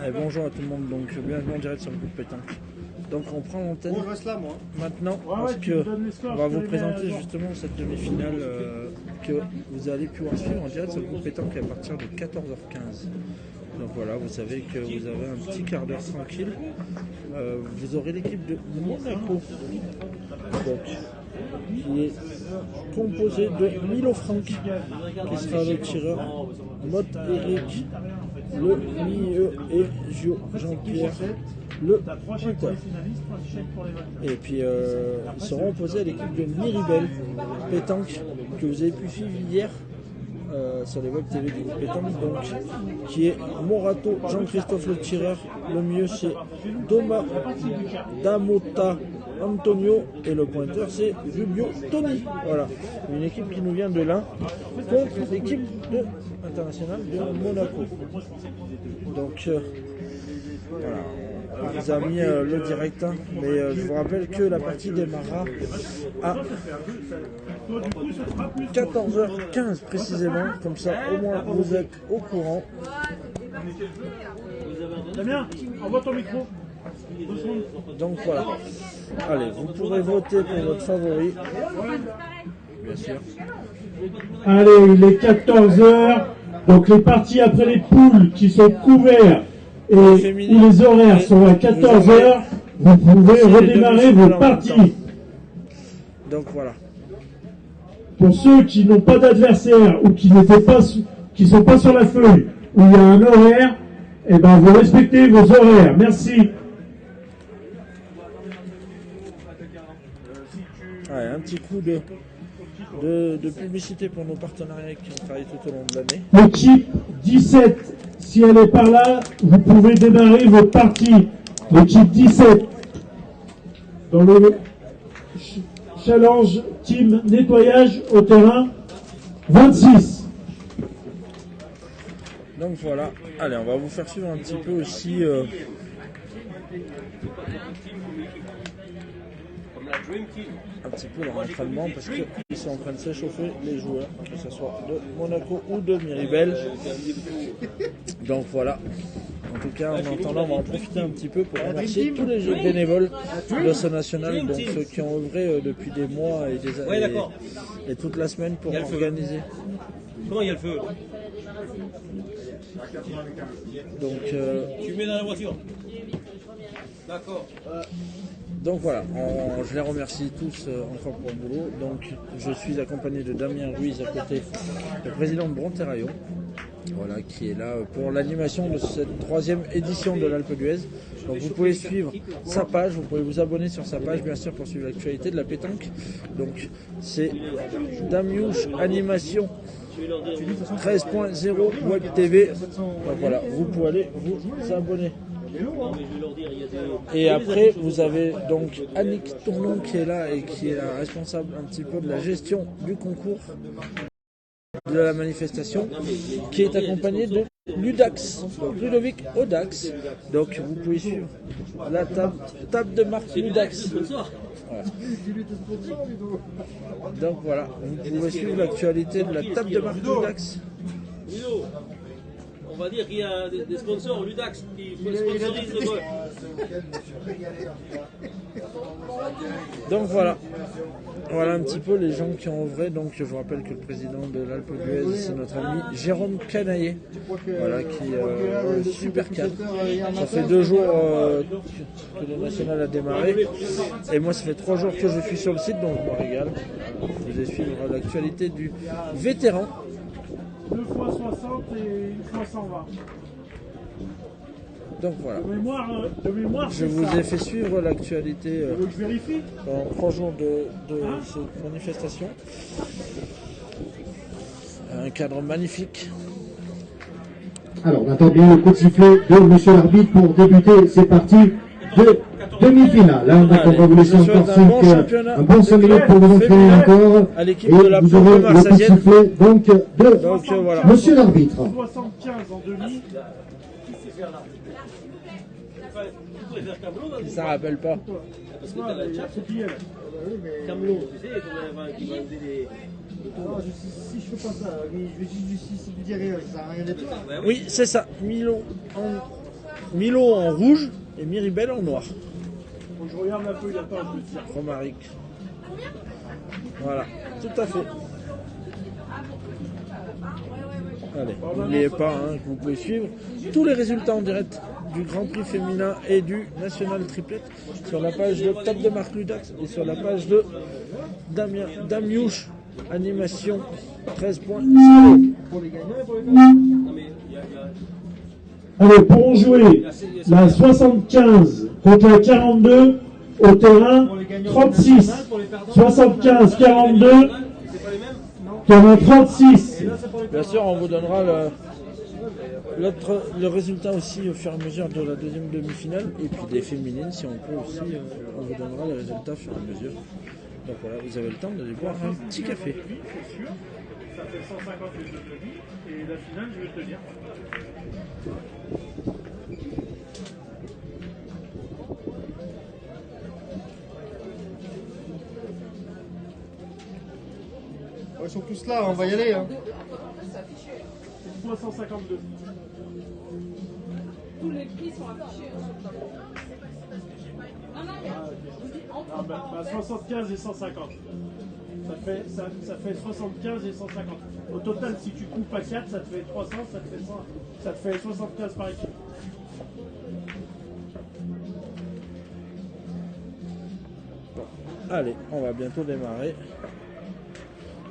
Allez, bonjour à tout le monde, donc bienvenue en direct sur le groupe Pétanque. Donc on prend l'antenne maintenant parce que on va vous présenter justement cette demi-finale que vous allez pouvoir suivre en direct sur le groupe Pétanque à partir de 14h15. Donc voilà, vous savez que vous avez un petit quart d'heure tranquille. Vous aurez l'équipe de Monaco, donc, qui est composée de Milo Franck, qui sera le tireur, Mott Eric, le milieu et Jean-Pierre, le pointeur. Et puis ils seront opposés à l'équipe de Miribel Pétanque, que vous avez pu suivre hier. Sur les web TV du groupe Pétanque, donc qui est Morato, Jean-Christophe le tireur, le mieux c'est Damota Antonio et le pointeur c'est Rubio Tony. Voilà, une équipe qui nous vient de l'Ain contre l'équipe internationale de Monaco. Donc voilà. On vous a mis le direct, hein, mais je vous rappelle que la partie démarrera à 14h15 précisément, comme ça au moins vous êtes au courant. Damien, envoie ton micro. Donc voilà, allez, vous pourrez voter pour votre favori, bien sûr. Allez, il est 14h, donc les parties après les poules qui sont couverts et où les horaires sont à 14h, vous pouvez redémarrer vos parties. Donc voilà. Pour ceux qui n'ont pas d'adversaire ou qui sont pas sur la feuille où il y a un horaire, eh ben vous respectez vos horaires. Merci. Ouais, un petit coup de publicité pour nos partenariats qui ont travaillé tout au long de l'année. L'équipe 17, si elle est par là, vous pouvez démarrer votre partie. L'équipe 17, dans le challenge team nettoyage au terrain 26. Donc voilà, allez, on va vous faire suivre un petit peu aussi un petit peu leur entraînement parce qu'ils sont en train de s'échauffer les joueurs, que ce soit de Monaco ou de Miribel. Donc voilà. En tout cas, en attendant, on va en profiter un petit peu pour remercier tous les jeunes bénévoles de ce national, donc ceux qui ont œuvré depuis des mois et des années et toute la semaine pour organiser. Comment il y a le feu? Donc, tu mets dans la voiture. D'accord. Donc voilà, je les remercie tous encore pour le boulot. Donc je suis accompagné de Damien Ruiz à côté, le président de Bronteraillon, voilà, qui est là pour l'animation de cette 3e édition de l'Alpe d'Huez. Donc vous pouvez suivre sa page, vous pouvez vous abonner sur sa page bien sûr pour suivre l'actualité de la pétanque. Donc c'est Damiouche Animation 13.0 Web TV. Donc voilà, vous pouvez aller vous abonner. Et après vous avez donc Annick Tournon qui est là et qui est la responsable un petit peu de la gestion du concours de la manifestation, qui est accompagné de Ludax, donc Ludovic Audax. Donc vous pouvez suivre la table de marque Ludax. Voilà. Donc voilà, vous pouvez suivre l'actualité de la table de marque Ludax. On va dire qu'il y a des sponsors Ludax qui sponsorisent le vol. Donc voilà. Voilà un petit peu les gens qui ont œuvré. Donc je vous rappelle que le président de l'Alpe d'Huez, c'est notre ami Jérôme Canaillet, voilà, qui est super cadre. Ça fait 2 jours que le national a démarré. Et moi ça fait 3 jours que je suis sur le site, donc je me régale. Je vais suivre l'actualité du vétéran. 2 fois 60 et 1 fois 120. Donc voilà. De mémoire, je vous ai fait suivre l'actualité je vérifie pendant 3 jours de cette manifestation. Un cadre magnifique. Alors on attend bien le coup de sifflet de monsieur l'arbitre pour débuter ces parties de demi-finale. Là, on va vous laisser encore un bon 5 minutes pour vous entraîner encore. Et vous aurez le coup de sifflet donc de voilà. monsieur l'arbitre. 75 en demi. Ça rappelle pas. Parce que t'as la Camelot, tu sais, qui vendait Alors, si je fais pas ça, je vais juste lui dire ça sert à rien d'être là. Oui, c'est ça. Milo en rouge et Miribel en noir. Je regarde un peu, il attend, je me tire. Romaric. Voilà, tout à fait. Allez, n'oubliez pas que vous pouvez suivre tous les résultats en direct du Grand Prix féminin et du National Triplet sur la page de Top de Marc Ludax et sur la page de Damiouche Animation 13.0. Allez, pour jouer la 75 contre la 42 au terrain 36. 75-42. Terrain 36. Bien sûr, on vous donnera le résultat aussi au fur et à mesure de la deuxième demi-finale et puis des féminines si on peut aussi. On vous donnera les résultats au fur et à mesure. Donc voilà, vous avez le temps d'aller boire un petit café. Ça fait 150 les deux demi et la finale, je vais te dire. Ils sont tous là, on va y aller. Hein. 352. Tous les prix sont affichés sur le tableau. Ah, bah, 75 et 150. Ça fait 75 et 150. Au total, si tu coupes à 4, ça te fait 300, ça te fait 100, ça te fait 75 par équipe. Allez, on va bientôt démarrer.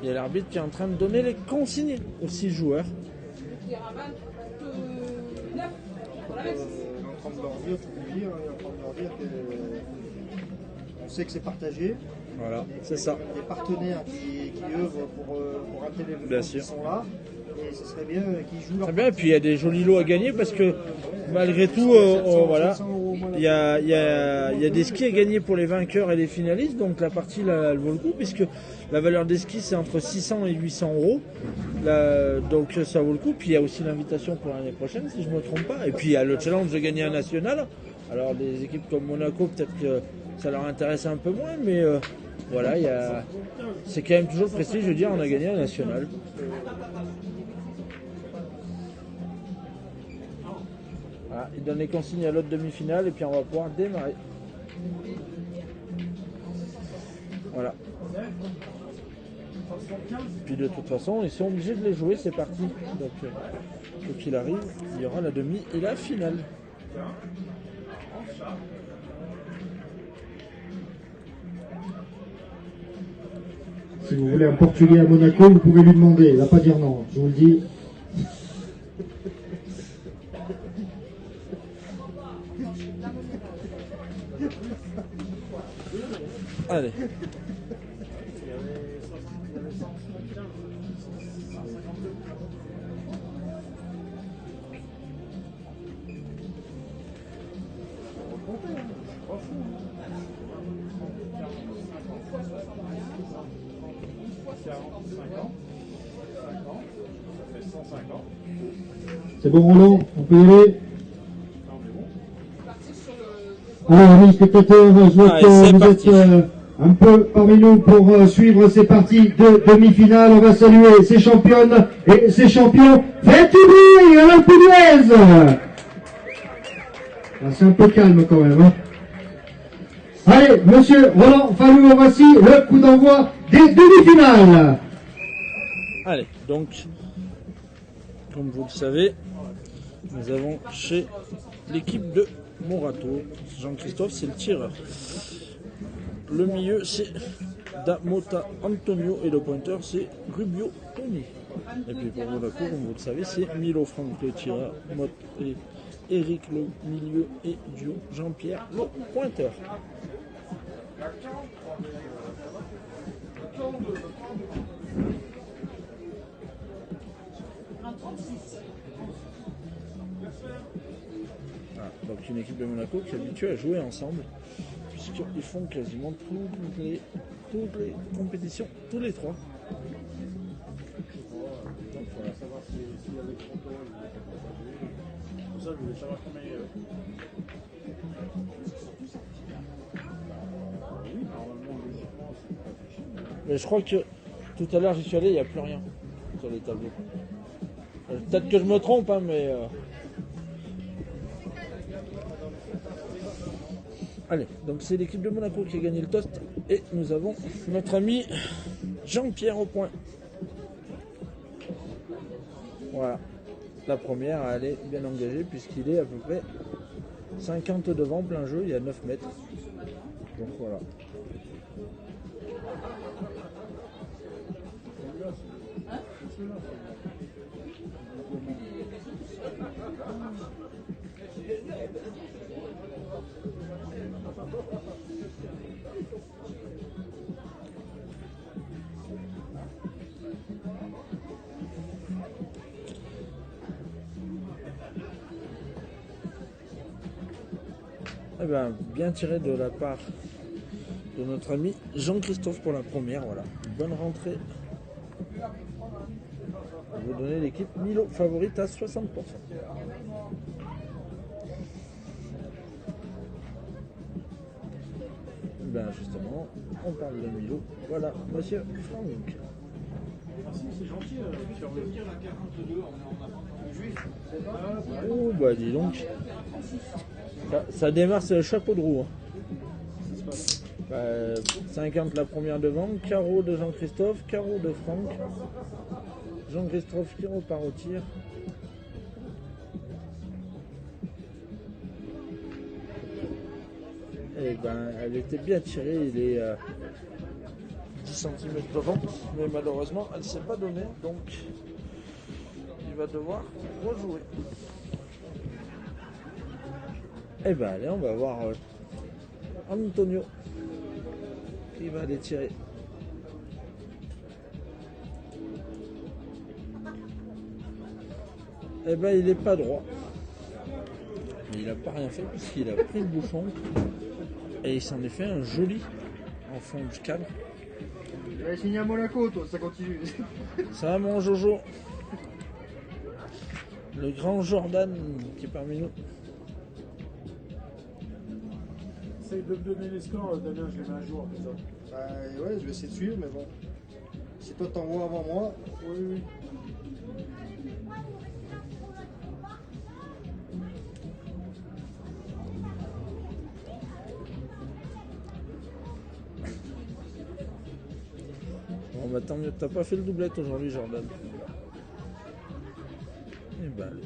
Il y a l'arbitre qui est en train de donner les consignes aux 6 joueurs. Il est en train de leur dire, tout lui dire, il est en train de leur dire qu'on sait que c'est partagé. Voilà, c'est ça. Des partenaires qui œuvrent pour atteindre les Bien qui sûr. sont là. Et ce serait bien qu'ils jouent leur Très bien, et puis il y a des jolis lots à gagner parce que malgré tout, voilà, il y a des skis à gagner pour les vainqueurs et les finalistes, donc la partie là, elle vaut le coup puisque la valeur des skis c'est entre 600 et 800 euros, donc ça vaut le coup. Puis il y a aussi l'invitation pour l'année prochaine si je ne me trompe pas, et puis il y a le challenge de gagner un national. Alors des équipes comme Monaco peut-être que ça leur intéresse un peu moins, mais voilà, c'est quand même toujours précis, je veux dire, on a gagné un national. Voilà, il donne les consignes à l'autre demi-finale et puis on va pouvoir démarrer. Voilà. Puis de toute façon, ils sont obligés de les jouer, c'est parti. Donc, quoi qu'il arrive, il y aura la demi et la finale. Si vous voulez un Portugais à Monaco, vous pouvez lui demander, il va pas dire non, je vous le dis. Allez. C'est bon Roland, on peut y aller. Alors amis spectateurs, je vois que vous êtes un peu parmi nous pour suivre ces parties de demi-finale. On va saluer ces championnes et ces champions. Faites du bruit, Alain Pouduez. C'est un peu calme quand même. Hein. Allez, monsieur Roland Falloux, voici le coup d'envoi des demi-finales. Allez, donc, comme vous le savez, nous avons chez l'équipe de Morato, Jean-Christophe, c'est le tireur. Le milieu, c'est Damota Antonio et le pointeur, c'est Rubio Tony. Et puis pour Monaco, comme vous le savez, c'est Milo Franck, le tireur, Mott et Eric, le milieu, et Dio Jean-Pierre, le pointeur. Voilà, donc une équipe de Monaco qui est habituée à jouer ensemble, puisqu'ils font quasiment toutes les compétitions, tous les trois. Donc voilà. Pour ça, je voulais savoir combien il y avait. Mais je crois que Tout à l'heure, j'y suis allé, il n'y a plus rien sur les tableaux. Peut-être que je me trompe, hein, mais... Allez, donc c'est l'équipe de Monaco qui a gagné le toast. Et nous avons notre ami Jean-Pierre au point. Voilà. La première, elle est bien engagée puisqu'il est à peu près 50 devant, plein jeu, il y a 9 mètres. Donc voilà. Eh ben, bien tiré de la part de notre ami Jean-Christophe pour la première. Voilà, bonne rentrée. Je vais donner l'équipe Milo favorite à 60%. Ben justement, on parle de Milo. Voilà, monsieur Franck. Merci, c'est gentil. Oh bah dis donc. Ça démarre, c'est le chapeau de roue. Hein. 50 la première devant, carreau de Jean-Christophe, carreau de Franck. Jean-Christophe qui repart au tir. Et ben elle était bien tirée, il est 10 cm devant, mais malheureusement elle ne s'est pas donnée, donc il va devoir rejouer. Et ben allez, on va voir Antonio qui va aller tirer. Et ben il n'est pas droit. Mais il n'a pas rien fait puisqu'il a pris le bouchon et il s'en est fait un joli en fond du cadre. Tu vas signer à Monaco, toi, ça continue. Ça va mon Jojo. Le grand Jordan qui est parmi nous. Essaye de me donner les scores, Damien, je les mets à jour. Ouais, je vais essayer de suivre, mais bon. Si toi t'envoies avant moi. Oui. Bon bah tant mieux, t'as pas fait le doublette aujourd'hui Jordan. Et bah allez.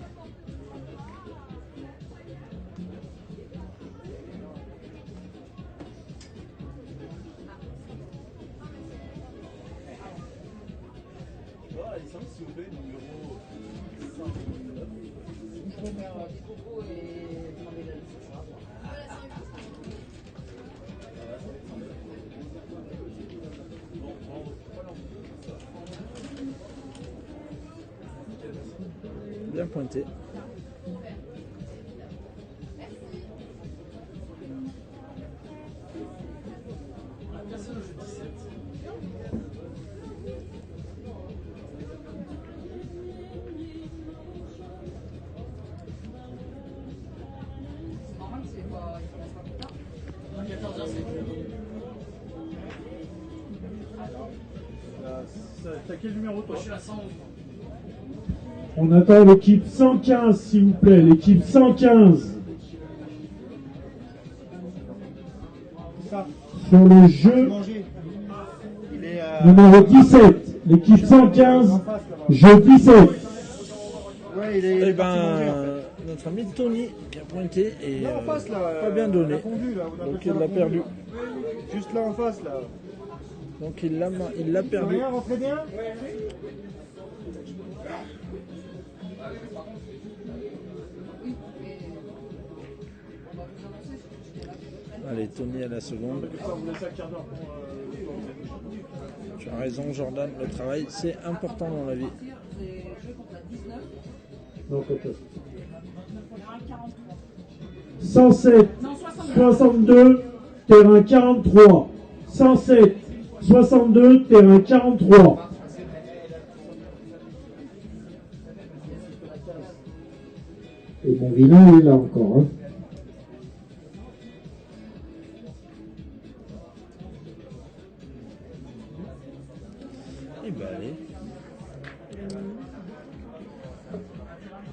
Bien pointé. T'as quel numéro toi? Je suis à 111. On attend l'équipe 115 s'il vous plaît, l'équipe 115. Sur le jeu numéro 17, l'équipe 115, jeu 17. Et ben notre ami Tony qui a pointé et pas bien donné. Donc il l'a perdu. Juste là en face là. Donc il l'a perdu. Rentrez bien. Allez, Tony à la seconde. Tu as raison Jordan, le travail c'est important dans la vie. Donc, 107, 62, terrain 43. 107, 62, terrain 43. Et mon vilain est là encore. Hein. Et ben allez.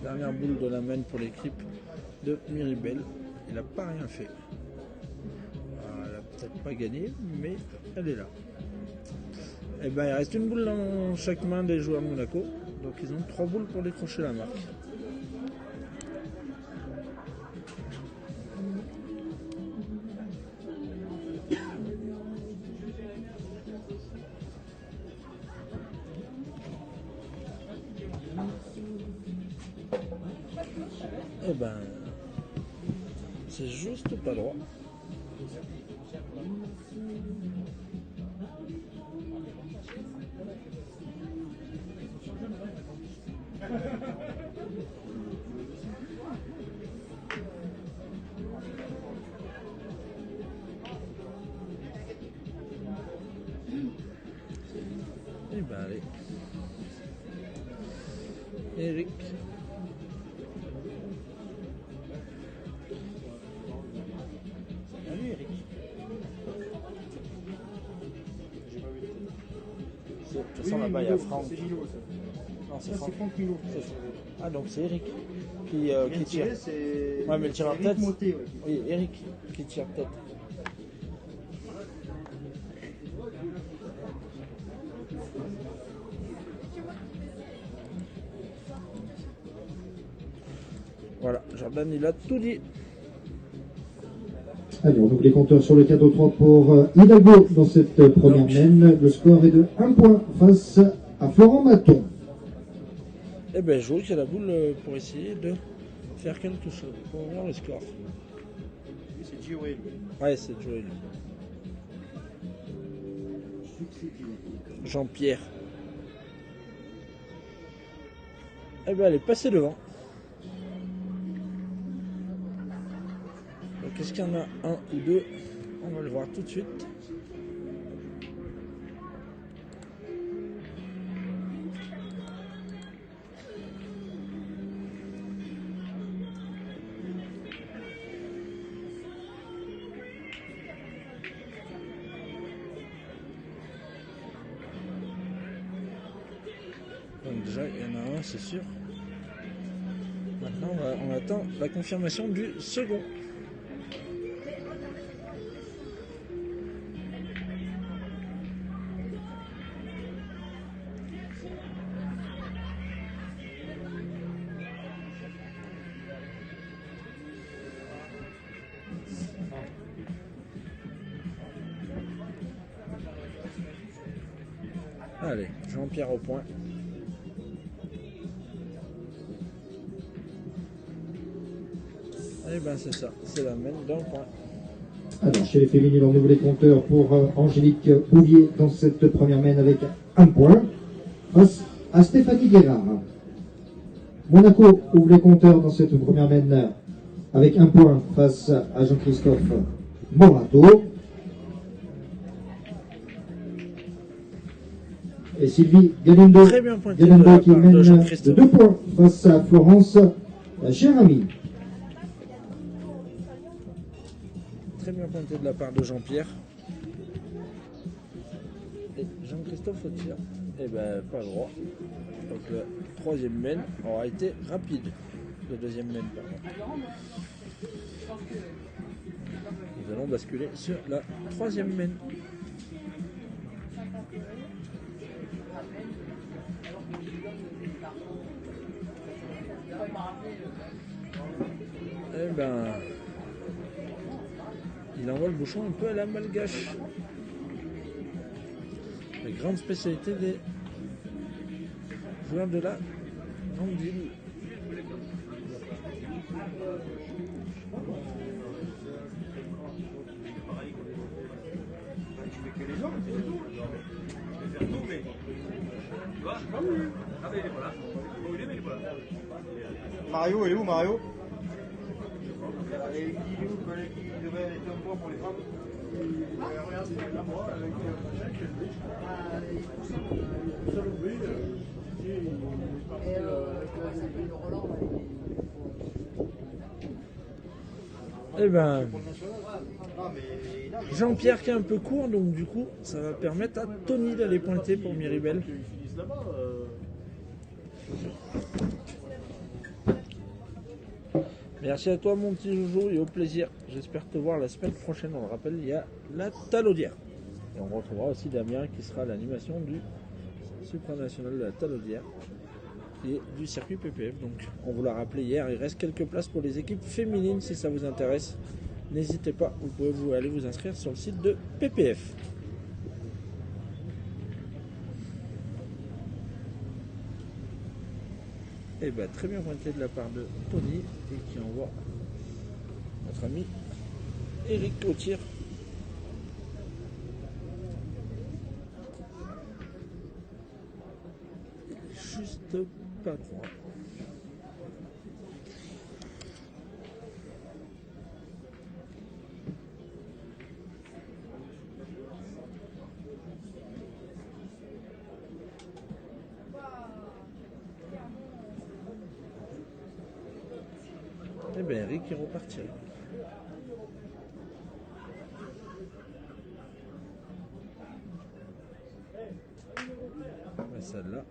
Dernière boule de la main pour l'équipe de Miribel. Il n'a pas rien fait. Elle n'a peut-être pas gagné, mais elle est là. Et ben il reste une boule dans chaque main des joueurs de Monaco. Donc ils ont 3 boules pour décrocher la marque. Et ben c'est juste pas droit. Et ben allez. Eric. Salut Eric. De toute façon là-bas il y a Franck. C'est Milo ça. Non, c'est Ça, Franck. c'est Franck Milo. Ah donc c'est Eric qui tire. Ouais, mais le tireur tête. Moté, ouais. Oui, Eric qui tire tête. Voilà, Jordan il a tout dit. Allez, on ouvre les compteurs sur le cadeau 3 pour Hidalgo dans cette première main. Le score est de 1 point face à Florent Maton. Eh ben je joue qu'il y a la boule pour essayer de faire quelque chose pour voir le score. C'est Gioel. Ouais, c'est Joël. Jean-Pierre. Eh ben elle est passée devant. Donc est-ce qu'il y en a un ou deux? On va le voir tout de suite. Donc déjà il y en a un, c'est sûr. Maintenant on attend la confirmation du second. Allez, Jean-Pierre au point. Et ben c'est ça, c'est la même d'un point. Alors, chez les féminines, on ouvre les compteurs pour Angélique Bouvier dans cette première main avec 1 point face à Stéphanie Guérard. Monaco ouvre les compteurs dans cette première main avec 1 point face à Jean-Christophe Morato. Et Sylvie Galindo, Très bien pointé qui mène de 2 points face à Florence Cher-Ami. Très bien pointé de la part de Jean-Pierre. Et Jean-Christophe au tir. Eh ben pas le droit. Donc le troisième main aura été rapide. Le deuxième main pardon. Nous allons basculer sur la troisième main. Eh ben, il envoie le bouchon un peu à la malgache. La grande spécialité des joueurs de la grande ville. Mario, il est où Mario? Il est où le collègue qui devrait être un point pour les femmes? Regarde, c'est là moi avec Eh ben, Non mais Jean-Pierre qui est un peu court, donc du coup, ça va permettre à Tony d'aller pointer pour Miribel. Merci à toi mon petit Jojo et au plaisir. J'espère te voir la semaine prochaine. On le rappelle, il y a la Talaudière. Et on retrouvera aussi Damien qui sera à l'animation du supranational de la Talaudière et du circuit PPF. Donc on vous l'a rappelé hier, il reste quelques places pour les équipes féminines si ça vous intéresse. N'hésitez pas, vous pouvez aller vous inscrire sur le site de PPF. Et bien très bien pointé de la part de Tony et qui envoie notre ami Eric au tir. Juste pas droit. Et bien Eric il repartira. Celle-là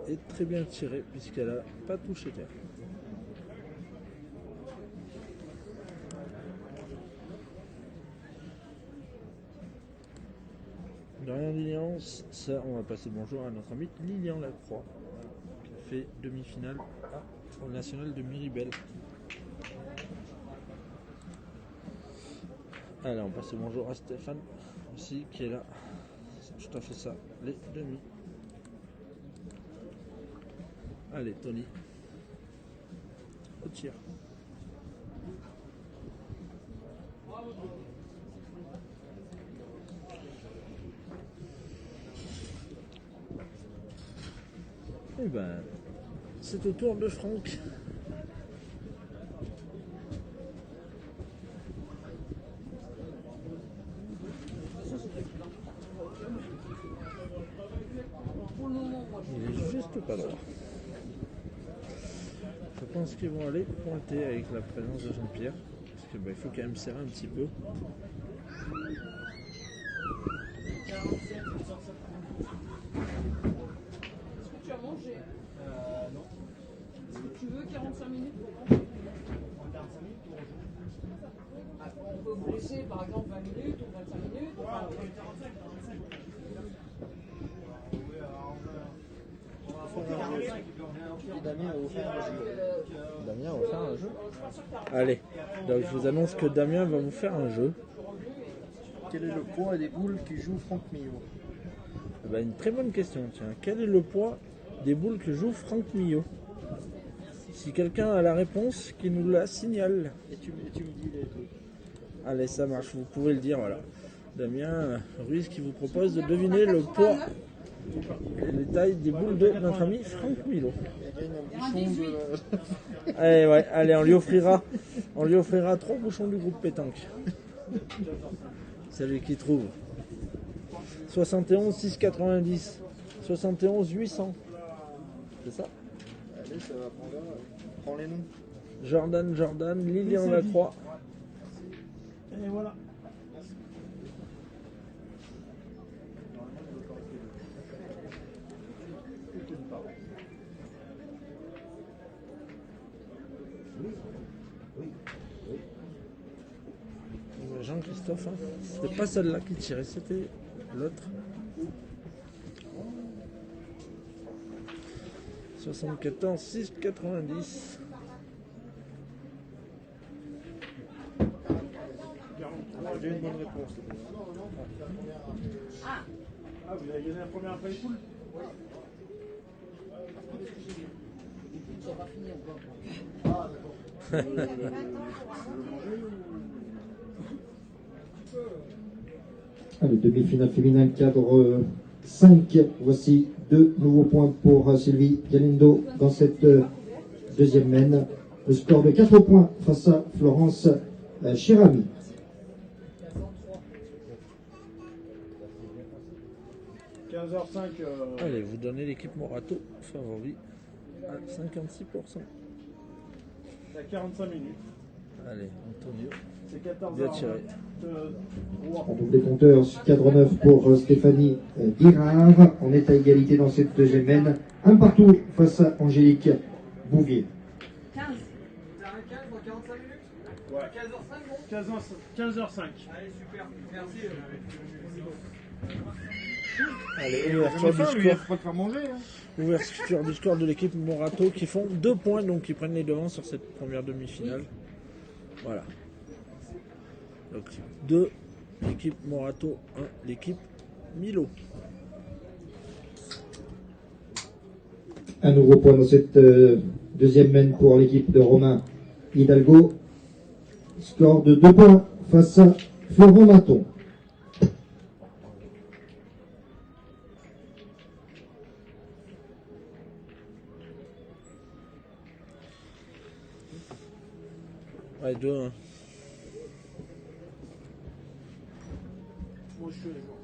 est très bien tirée puisqu'elle n'a pas touché terre. De rien Lilian, ça on va passer le bonjour à notre ami Lilian Lacroix qui a fait demi-finale au national de Miribel. Allez, on passe le bonjour à Stéphane aussi qui est là. C'est tout à fait ça, les demi. Allez, Tony. Au tir. Et ben, c'est au tour de Franck. Il est juste pas droit. Je pense qu'ils vont aller pointer avec la présence de Jean-Pierre. Parce que il faut quand même serrer un petit peu. Tu as mangé non. Est-ce que tu veux 45 minutes pour manger? 45 minutes pour manger. On peut vous laisser par exemple 20 minutes ou 25 minutes. Ouais, on peut 45. Damien a offert un jeu. Damien a offert un jeu. Allez, donc je vous annonce que Damien va vous faire un jeu. Quel est le poids des boules qui joue Franck Millot? Ben, une très bonne question, tiens. Quel est le poids des boules que joue Franck Millot? Si quelqu'un a la réponse, qu'il nous la signale. Et tu me dis les trucs. Allez, ça marche, vous pouvez le dire, voilà. Damien Ruiz qui vous propose de deviner le poids et les tailles des boules de notre ami Franck Millot. Allez, ouais, allez, on lui offrira 3 bouchons du groupe pétanque. C'est lui qui trouve. 71 690, 71 800. C'est ça? Allez, ça va prendre. Prends les noms. Jordan, Lilian Lacroix. Et voilà. Jean-Christophe, hein. C'était pas celle-là qui tirait, c'était l'autre. 74 690. J'ai une bonne réponse. Ah, vous avez gagné la première après les poules? Ça va finir encore. Ah, d'accord. Allez, demi-finale féminine, cadre 5. Voici 2 nouveaux points pour Sylvie Galindo dans cette deuxième mène. Le score de 4 points face à Florence Chirami. 15h05. Allez, vous donnez l'équipe Morato favori à 56%. À 45 minutes. Allez, Antonio. C'est 14 Bien tiré. On double les compteurs, cadre 9 pour Stéphanie Guirard. On est à égalité dans cette deuxième mène. Un partout face à Angélique Bouvier. 15. T'as un 15 dans 45 minutes? Ouais. 15h05 bon? 15h05. Allez, super, merci. Allez, ouverture du score. Faut pas te faire manger. Hein. Ouverture du score de l'équipe Morato qui font 2 points, donc qui prennent les devants sur cette première demi-finale. Voilà. Donc 2, l'équipe Morato, 1, l'équipe Milo. Un nouveau point dans cette deuxième mène pour l'équipe de Romain Hidalgo. Score de 2 points face à Florent Maton. Ouais, 2, 1. Moi je suis les joueurs.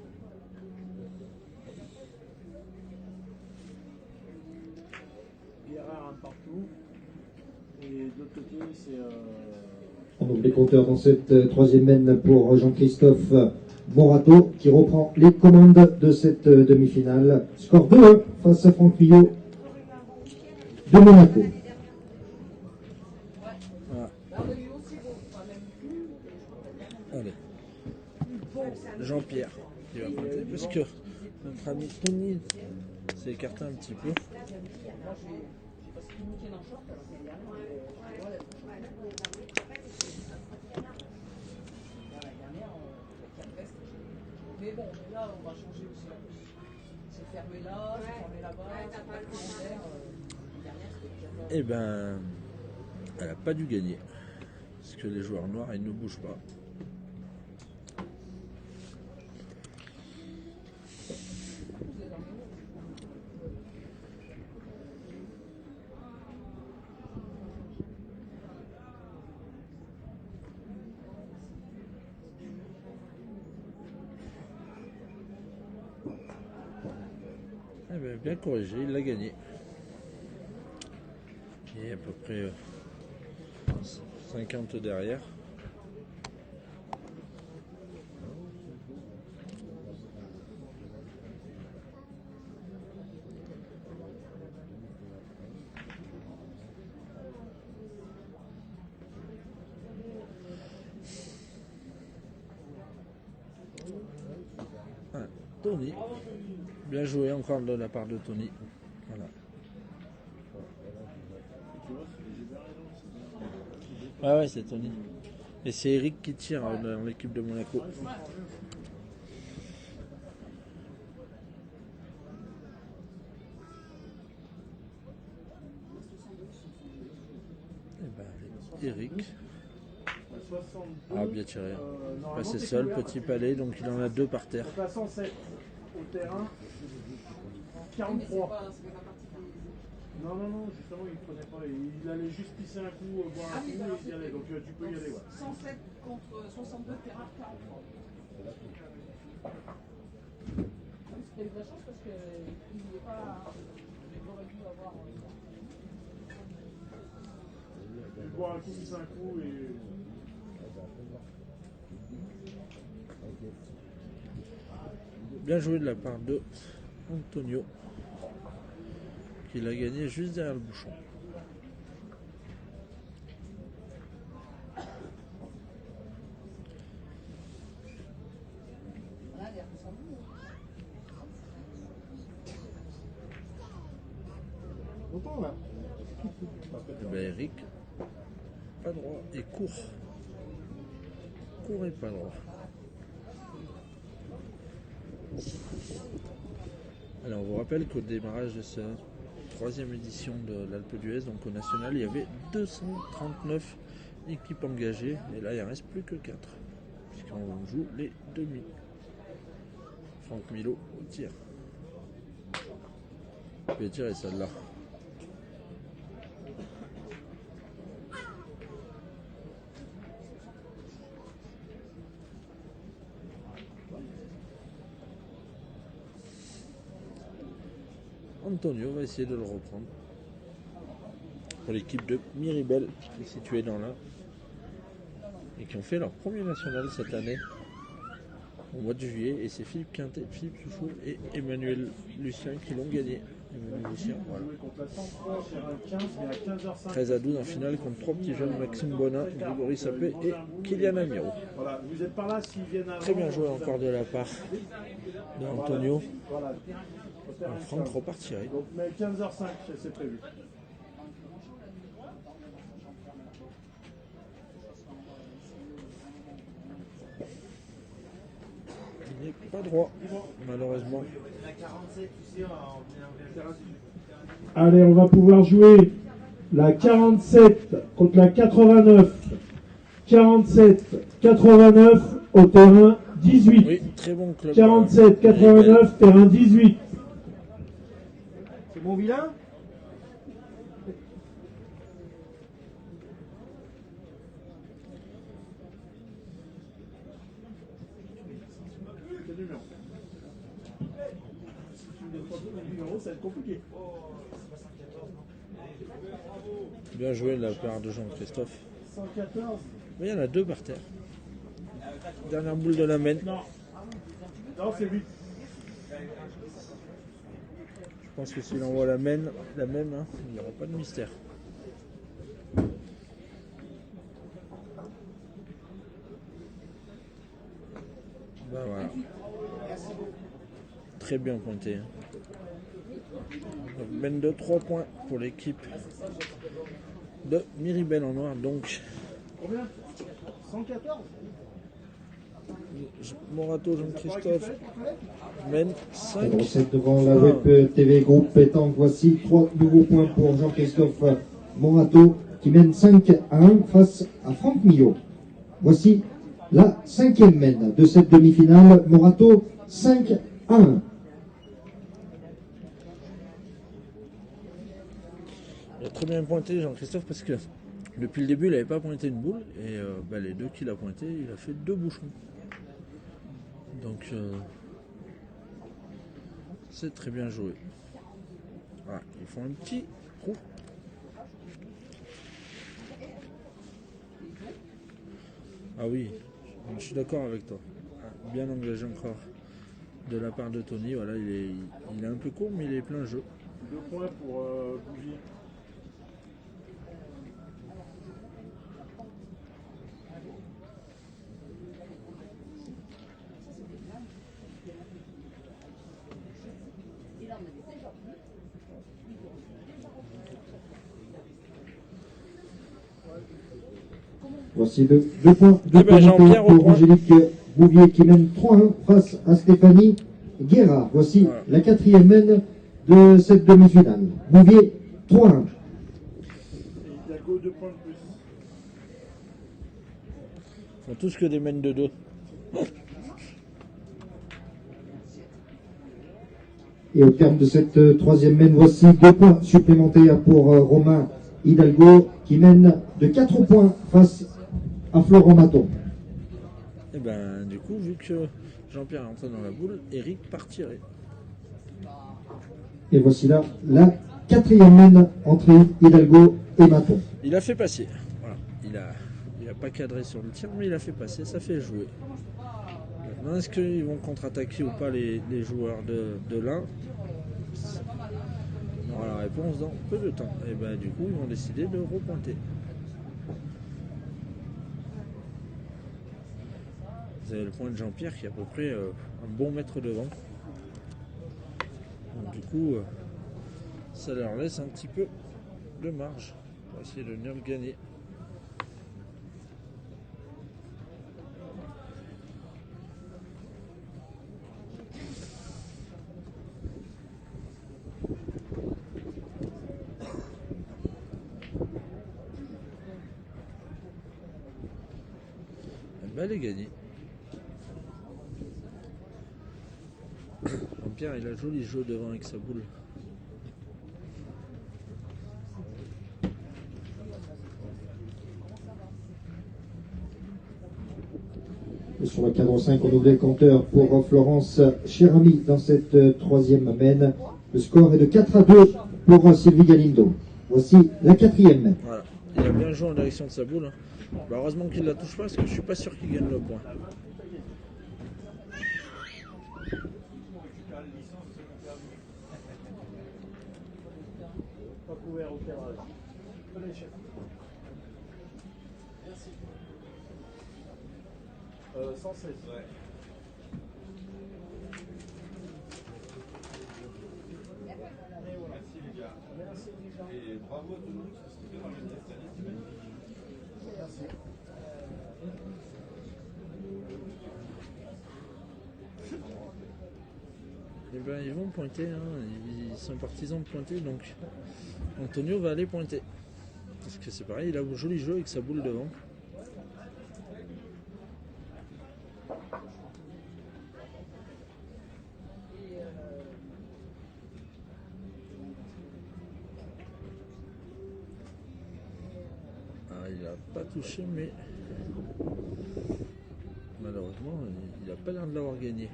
Guerrard un partout. Et de l'autre côté, c'est. On ouvre les compteurs dans cette troisième mène pour Jean-Christophe Morato qui reprend les commandes de cette demi-finale. Score 2-1 face à Franck Millot de Monaco. Allez. Jean-Pierre qui va compter parce que notre ami Tony s'est écarté un petit peu. Mais bon, là, on va changer aussi. C'est fermé là, c'est fermé là-bas, c'est pas le commentaire. Eh ben, elle n'a pas dû gagner. Parce que les joueurs noirs, ils ne bougent pas. Eh ben, bien corrigé, il l'a gagné. Et à peu près 50 derrière. Ah, Tony. Bien joué encore de la part de Tony. Voilà. Ah ouais, c'est Tony. Et c'est Eric qui tire dans l'équipe de Monaco. Et ben, Eric. Ah, bien tiré. Passé seul, petit palais, donc il en a 2 par terre. Donc à 107 au terrain, 43. Non, justement, il ne prenait pas. Il allait juste pisser un coup, boire un coup et y aller. Donc tu peux y aller. Ouais. 107 contre 62 terrain 43. C'était une vraie chance parce qu'il n'est pas. Il aurait dû avoir. Il boit un coup, pisser un coup et. Bien joué de la part de Antonio, qui l'a gagné juste derrière le bouchon. Et ben Eric, pas droit et court. Court et pas droit. Alors on vous rappelle qu'au démarrage de cette 3e édition de l'Alpe d'Huez, donc au national, il y avait 239 équipes engagées et là il ne reste plus que 4 puisqu'on joue les demi. Franck Milo au tir. Il va tirer celle-là. Antonio va essayer de le reprendre pour l'équipe de Miribel qui est située dans la et qui ont fait leur premier national cette année, au mois de juillet. Et c'est Philippe Quintet, Philippe Souchot et Emmanuel Lucien qui l'ont gagné. Emmanuel Lucien, voilà. 13-12 en finale contre 3 petits jeunes, Maxime Bonin, Grégory Sapé et Kylian Amiro. Voilà, vous êtes par là s'ils viennent avant. Très bien joué encore de la part d'Antonio. Franck repartirait. Donc, mais 15h05, c'est prévu. Il n'est pas droit, malheureusement. Allez, on va pouvoir jouer la 47 contre la 89. 47-89 au terrain 18. Oui, très bon club. 47-89, terrain 18. C'est mon vilain? Ça va être compliqué. Bien joué de la part de Jean-Christophe. 114. Mais il y en a deux par terre. Dernière boule de la main. Non. Non, c'est 8. Je pense que s'il envoie la même, hein, il n'y aura pas de mystère. Ben voilà. Très bien pointé. Main de 3 points pour l'équipe de Miribel en noir. Donc, Combien 114. Morato Jean-Christophe mène 5. Recette devant la Web TV Groupe Pétanque. Voici 3 nouveaux points pour Jean-Christophe Morato qui mène 5-1 face à Franck Millot. Voici la 5e main de cette demi-finale. Morato 5-1. Il a très bien pointé Jean-Christophe parce que depuis le début il n'avait pas pointé une boule et les deux qu'il a pointé il a fait 2 bouchons. Donc c'est très bien joué. Voilà, ils font un petit trou. Ah oui, je suis d'accord avec toi. Bien engagé encore de la part de Tony. Voilà, il est un peu court mais il est plein jeu. 2 points pour Bouvier. Voici 2 points Jean-Pierre au pour point. Angélique Bouvier qui mène 3-1 face à Stéphanie Guérard. Voici la 4e main de cette demi-finale. Bouvier 3-1. Il y a 2 points de plus. Ils font tous que des mènes de 2. Et au terme de cette 3e main, voici 2 points supplémentaires pour Romain Hidalgo qui mène de 4 points face à Florent Maton. Et ben du coup, vu que Jean-Pierre est entré dans la boule, Eric partirait. Et voici là la 4e main entre Hidalgo et Maton. Il a fait passer. Voilà. Il a pas cadré sur le tir, mais il a fait passer, ça fait jouer. Maintenant, est-ce qu'ils vont contre-attaquer ou pas les joueurs de l'Ain? On aura la réponse dans peu de temps. Et ben du coup, ils vont décider de repointer. Vous avez le point de Jean-Pierre qui est à peu près un bon mètre devant. Donc, du coup, ça leur laisse un petit peu de marge pour essayer de venir le gagner. Elle est gagnée. Jean-Pierre, il a joli jeu devant avec sa boule. Et sur le cadre 5, on ouvre les compteurs pour Florence Chérami dans cette 3e main. Le score est de 4-2 pour Sylvie Galindo. Voici la 4e main. Voilà. Il a bien joué en direction de sa boule. Hein. Bah, heureusement qu'il ne la touche pas parce que je suis pas sûr qu'il gagne le point. Pas couvert au tirage. Allez, chef. Merci. 116. Ouais. Merci les gars. Merci les gars. Et bravo à tout le monde, parce que ce qui fait dans le cette année, c'est magnifique. Merci. Et ben ils vont pointer, hein. Ils sont partisans de pointer, donc Antonio va aller pointer. Parce que c'est pareil, il a un joli jeu avec sa boule devant. Il n'a pas touché, mais malheureusement, il n'a pas l'air de l'avoir gagné.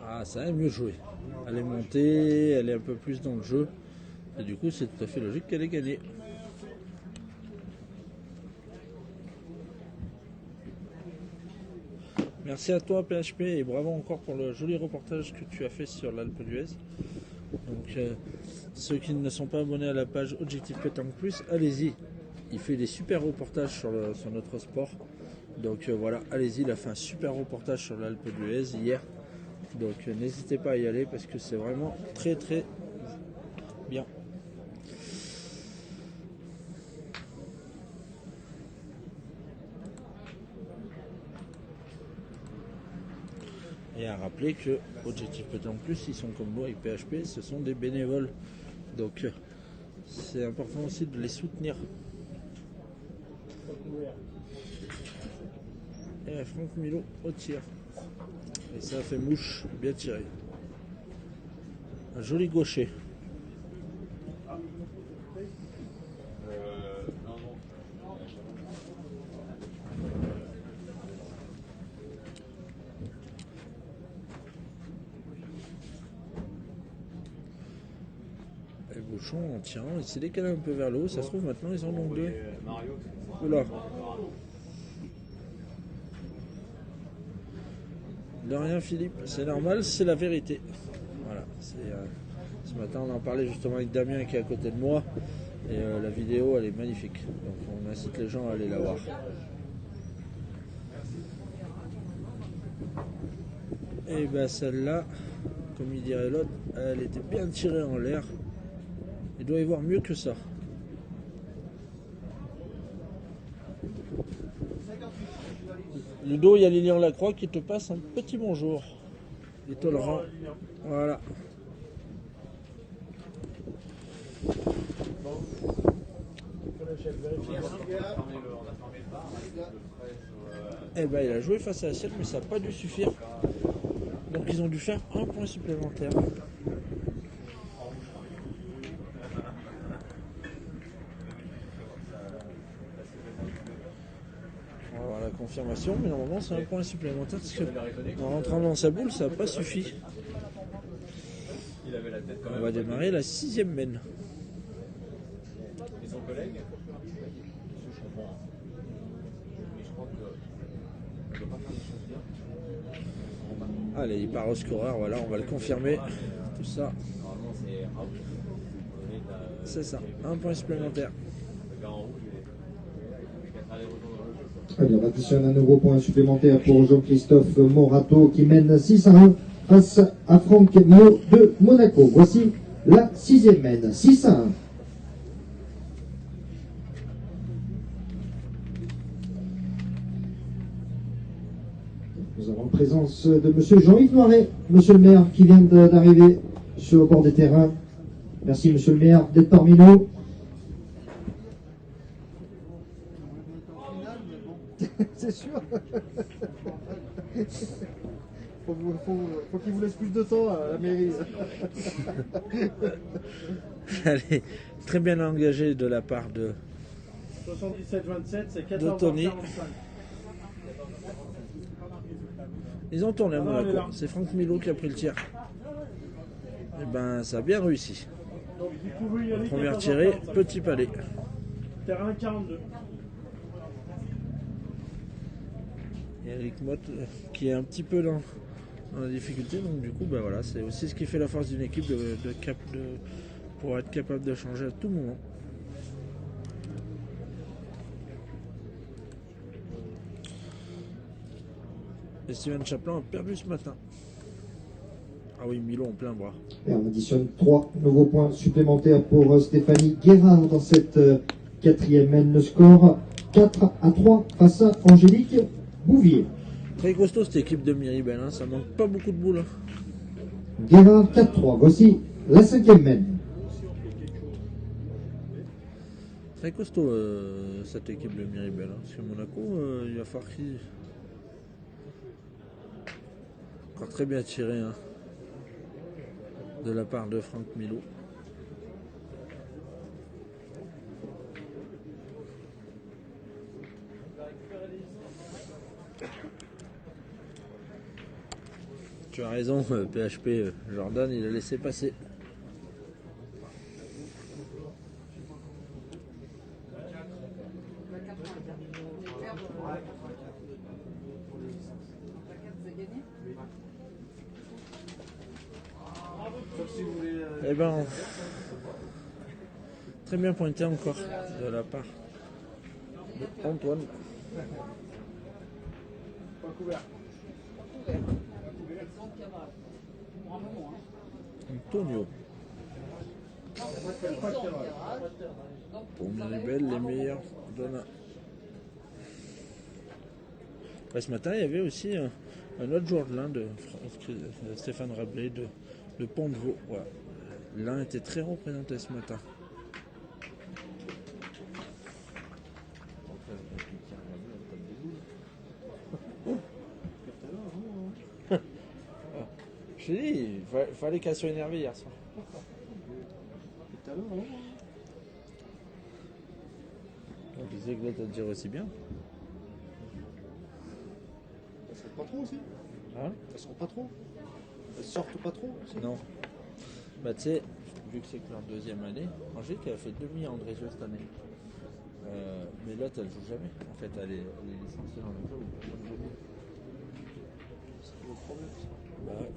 Ah, ça a mieux joué. Elle est montée, elle est un peu plus dans le jeu. Et du coup, c'est tout à fait logique qu'elle ait gagné. Merci à toi PHP et bravo encore pour le joli reportage que tu as fait sur l'Alpe d'Huez. Donc ceux qui ne sont pas abonnés à la page Objectif Pétanque Plus, allez-y. Il fait des super reportages sur notre sport. Donc voilà, allez-y, il a fait un super reportage sur l'Alpe d'Huez hier. Donc n'hésitez pas à y aller parce que c'est vraiment très très bien. Et à rappeler que Objectif Pétanque Plus, ils sont comme nous avec PHP, ce sont des bénévoles. Donc c'est important aussi de les soutenir. Et Franck Milo au tir. Et ça fait mouche, bien tiré. Un joli gaucher. Et Bouchon en tirant, il s'est décalé un peu vers le haut. Ça se trouve maintenant ils en ont deux. Oula. De rien Philippe, c'est normal, c'est la vérité. Voilà, ce matin on en parlait justement avec Damien qui est à côté de moi et la vidéo elle est magnifique. Donc on incite les gens à aller la voir. Et ben celle-là, comme il dirait l'autre, elle était bien tirée en l'air. Il doit y voir mieux que ça. Ludo, il y a Lilian Lacroix qui te passe un petit bonjour. Il est tolérant. Voilà. Eh ben, il a joué face à la sienne, mais ça n'a pas dû suffire. Donc ils ont dû faire un point supplémentaire. Confirmation, mais normalement c'est un point supplémentaire parce que en rentrant dans sa boule ça n'a pas suffi. On va démarrer la 6e mène. Allez, il part au scoreur, voilà, on va le confirmer. Tout ça. C'est ça, un point supplémentaire. Allez, on additionne un nouveau point supplémentaire pour Jean-Christophe Morato qui mène 6-1 face à Franck Mio de Monaco. Voici la 6e mène, 6-1. Nous avons la présence de monsieur Jean-Yves Noiret, monsieur le maire qui vient d'arriver sur le bord des terrains. Merci monsieur le maire d'être parmi nous. c'est sûr. Faut qu'il vous laisse plus de temps à la mairie. Allez, très bien engagé de la part de 77-27, c'est Tony. 14h45. Ils ont tourné à Monaco. C'est Franck Milo qui a pris le tir. Et ben, ça a bien réussi. Donc vous pouvez y aller. Première tirée, petit palais. Terrain 42. Eric Mott qui est un petit peu dans la difficulté, donc du coup, bah voilà, c'est aussi ce qui fait la force d'une équipe pour être capable de changer à tout moment. Et Steven Chaplin a perdu ce matin. Ah oui, Milo en plein bras. Et on additionne 3 nouveaux points supplémentaires pour Stéphanie Guérard dans cette quatrième mène. Le score 4-3 face à Angélique Bouvier. Très costaud cette équipe de Miribel, hein, ça manque pas beaucoup de boules. Guérard 4-3. Voici la cinquième mène. Très costaud cette équipe de Miribel, hein, parce que Monaco, il va falloir qu'il... Encore très bien tiré hein, de la part de Franck Milo. Tu as raison, PHP Jordan, il a laissé passer. Eh ben, très bien pointé encore de la part d'Antoine. Pas couvert. Antonio. Pour Miribel, les meilleurs donneurs. Ce matin, il y avait aussi un autre joueur de l'Ain, de Stéphane Rabelais, de Pont-de-Vaux. Voilà. L'Ain était très représenté ce matin. Je t'ai dit, il fallait qu'elle soit énervée hier soir. Les aiglettes à dire aussi bien. Elles sortent pas trop aussi. Hein? Elles sortent pas trop. Elles sortent pas trop aussi. Non. Bah tu sais, vu que c'est que leur deuxième année, Angélique a fait demi André Jeu cette année. Mais l'autre elle joue jamais. En fait elle est licenciée dans le club. C'est le problème ça. Bah ouais.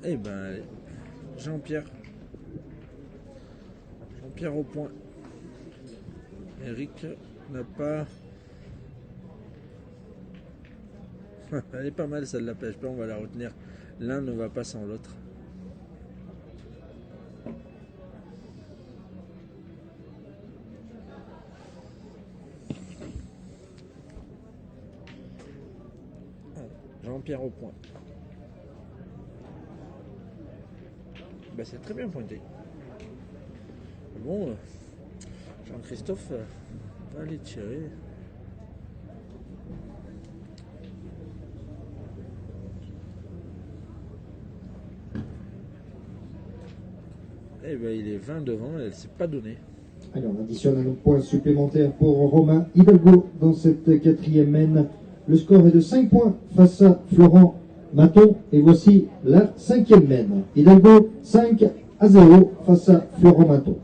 Eh ben allez. Jean-Pierre au point. Eric n'a pas... Elle est pas mal celle-là, PHP, on va la retenir. L'un ne va pas sans l'autre. Jean-Pierre au point. Bah, c'est très bien pointé. Bon, Jean-Christophe va aller tirer. Eh ben, il est 20 devant, elle ne s'est pas donnée. Allez, on additionne un point supplémentaire pour Romain Hidalgo dans cette quatrième mène. Le score est de 5 points face à Florent Maton. Et voici la cinquième mène. Hidalgo 5-0 face à Florent Maton.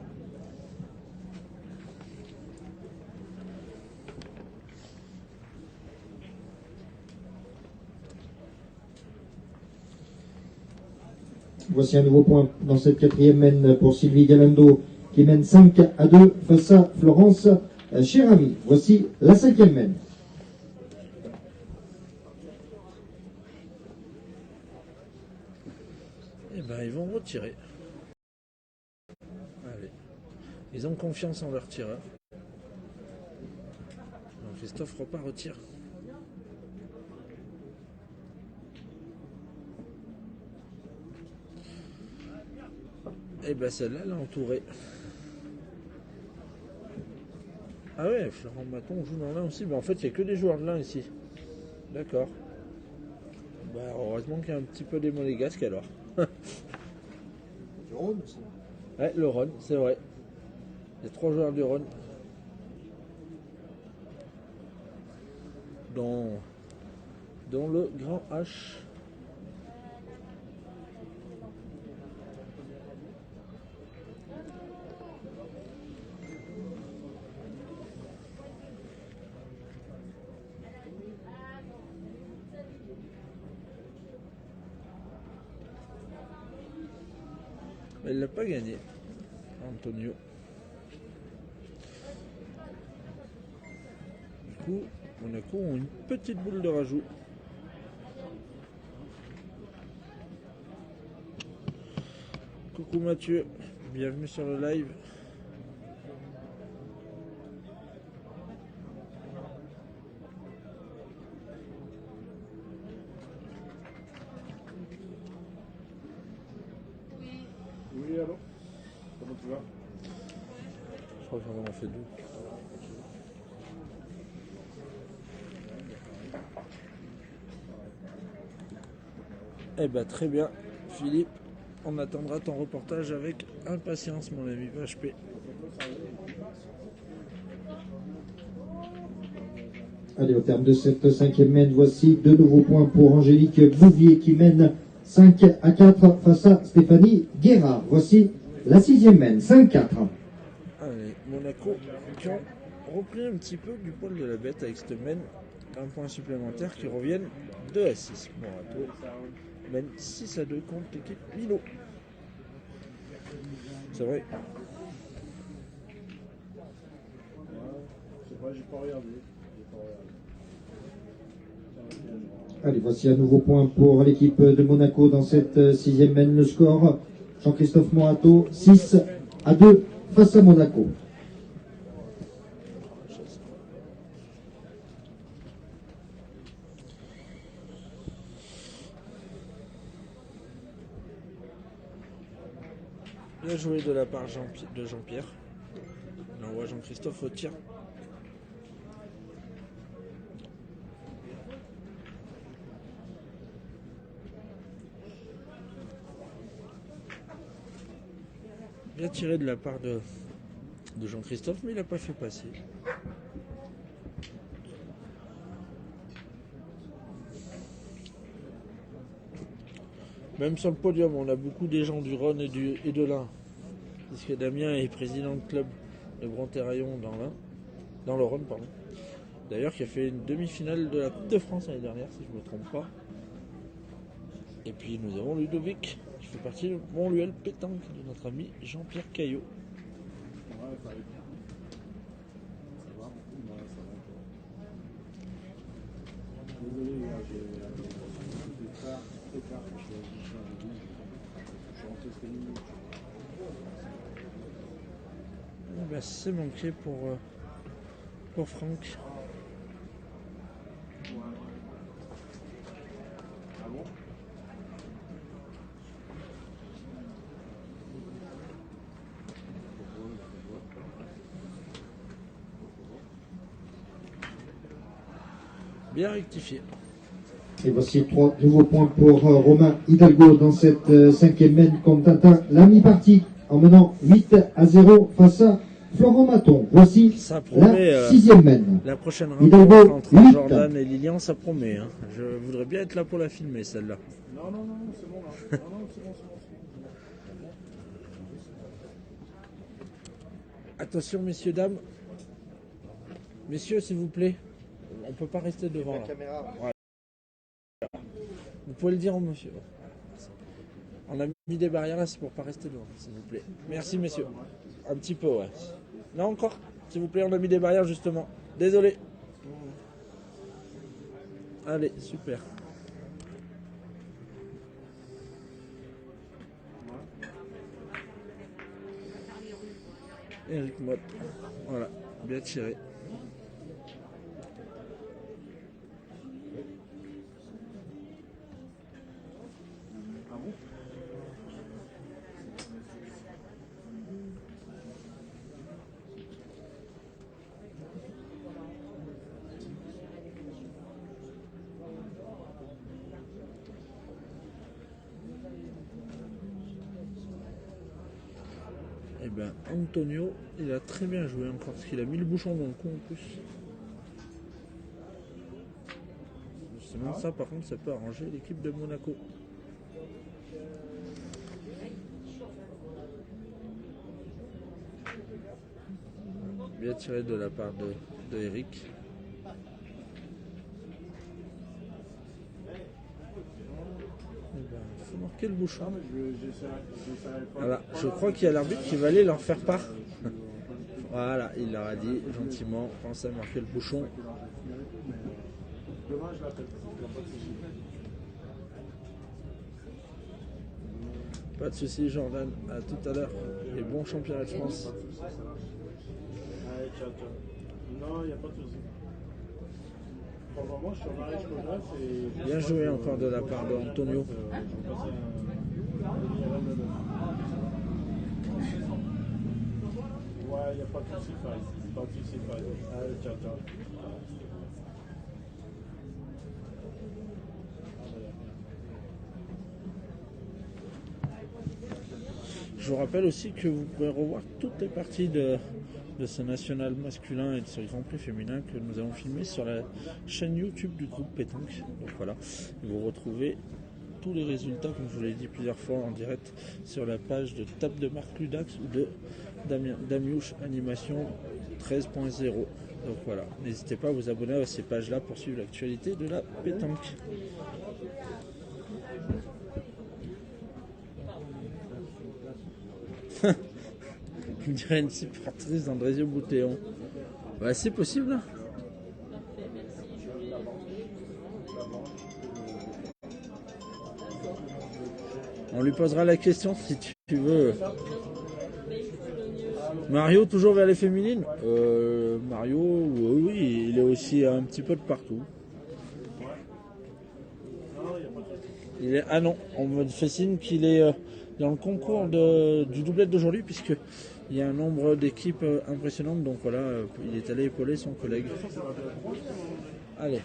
Voici un nouveau point dans cette quatrième mène pour Sylvie Galando qui mène 5-2 face à Florence Chérami. Voici la cinquième mène. Eh ben, ils vont retirer. Allez. Ils ont confiance en leur tireur. Donc Christophe Repart retire. Et ben celle-là, elle est entourée. Ah ouais, Florent Maton joue dans l'Ain aussi. Mais en fait, il n'y a que des joueurs de l'Ain ici. D'accord. Bah, heureusement qu'il y a un petit peu des monégasques alors. Du Rhône aussi. Ouais, le Rhône, c'est vrai. Il y a 3 joueurs du Rhône. Dans le Grand H. Mais il l'a pas gagné, Antonio. Du coup, Monaco ont une petite boule de rajout. Coucou Mathieu, bienvenue sur le live. Oui, allô? Comment tu vas? Je crois que j'en ai fait 2. Eh ben très bien, Philippe. On attendra ton reportage avec impatience, mon ami PHP. Allez, au terme de cette 5e mène, voici 2 nouveaux points pour Angélique Bouvier qui mène 5-4 face à Stéphanie Guérard. Voici la 6e mène, 5-4. Allez, Monaco qui ont repris un petit peu du poil de la bête avec cette mène. Un point supplémentaire qui reviennent 2-6. Monaco mène 6-2 contre l'équipe Milo. C'est vrai. C'est vrai, j'ai pas regardé. Allez, voici un nouveau point pour l'équipe de Monaco dans cette 6e mène. Le score, Jean-Christophe Morato, 6-2 face à Monaco. Bien joué de la part de Jean-Pierre. On envoie Jean-Christophe au tir. Bien tiré de la part de Jean-Christophe, mais il n'a pas fait passer. Même sur le podium, on a beaucoup des gens du Rhône et de l'Ain. Puisque Damien est président de club de Bronterraillon dans le Rhône, pardon. D'ailleurs, qui a fait une demi-finale de la Coupe de France l'année dernière, si je ne me trompe pas. Et puis nous avons Ludovic, qui fait partie de Montluel pétanque de notre ami Jean-Pierre Caillot. Ouais, ça va. Ça va? Ouais, ça va. Désolé, là, j'ai très tard quand je suis rentré cette minute. Ben, c'est manqué pour Franck. Ah bon? Bien rectifié. Et voici 3 nouveaux points pour Romain Hidalgo dans cette 5e mène contre Tintin. La mi-partie en menant 8-0 face à Florent Maton. Voici Ça promet, la 6e mène. La prochaine Hidalgo, rencontre entre 8. Jordan et Lilian, ça promet. Hein. Je voudrais bien être là pour la filmer, celle-là. Non, c'est bon là. Non, c'est bon. Attention, messieurs, dames. Messieurs, s'il vous plaît. On ne peut pas rester devant là. Voilà. Vous pouvez le dire au monsieur. On a mis des barrières là, c'est pour pas rester devant, s'il vous plaît. Merci, messieurs. Un petit peu, ouais. Non, encore. S'il vous plaît, on a mis des barrières justement. Désolé. Allez, super. Eric Mott. Voilà, bien tiré. ben Antonio, il a très bien joué encore, parce qu'il a mis le bouchon dans le cou en plus. Justement, ça par contre, ça peut arranger l'équipe de Monaco. Bien tiré de la part de Eric. Il faut marquer le bouchon. Voilà, je crois qu'il y a l'arbitre qui va aller leur faire part. Voilà, il leur a dit gentiment, pensez à marquer le bouchon. Pas de soucis Jordan, à tout à l'heure et bon championnat de France. Non, il n'y a pas de souci. Pour le moment, je suis en arrêt scolaire. Bien joué encore de la part de Antonio. Ouais, il n'y a pas de souci, pas de souci. Allez, ciao. Je vous rappelle aussi que vous pouvez revoir toutes les parties de ce national masculin et de ce Grand Prix féminin que nous avons filmé sur la chaîne YouTube du groupe Pétanque. Donc voilà, vous retrouvez tous les résultats, comme je vous l'ai dit plusieurs fois en direct, sur la page de Table de Marc Ludax ou de Damiouche Animation 13.0. Donc voilà, n'hésitez pas à vous abonner à ces pages-là pour suivre l'actualité de la pétanque. On dirait une supportrice d'Andrésio Boutéon. Bah, c'est possible. Hein. On lui posera la question si tu veux. Mario, toujours vers les féminines Mario, oui, il est aussi un petit peu de partout. Ah non, on me fait signe qu'il est dans le concours du doublette d'aujourd'hui, puisque il y a un nombre d'équipes impressionnantes, donc voilà, il est allé épauler son collègue. Allez,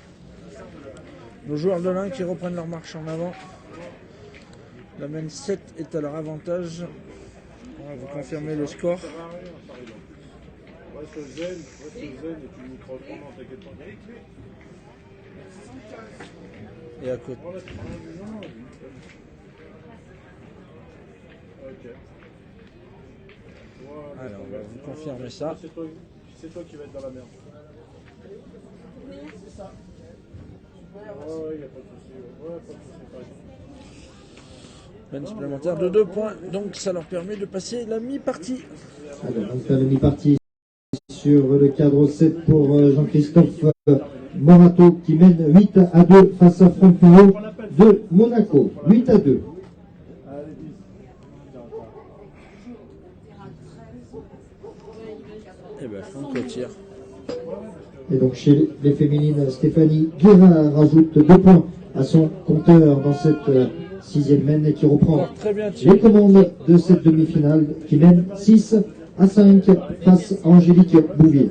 nos joueurs de l'Ain qui reprennent leur marche en avant. La main 7 est à leur avantage. On va vous confirmer le score. Et à côté. Alors, on va vous confirmer ça. C'est toi qui vas être dans la merde. C'est ça. Ouais, il n'y a pas de souci. Peine supplémentaire de 2 points, donc ça leur permet de passer la mi-partie. Alors, on fait la mi-partie sur le cadre 7 pour Jean-Christophe Morato qui mène 8-2 face à Franck Puyot de Monaco. 8-2. Et bien, Franck le tire. Et donc chez les féminines, Stéphanie Guérin rajoute 2 points à son compteur dans cette 6e mène et qui reprend les commandes de cette demi-finale qui mène 6-5 face à Angélique Bouvier.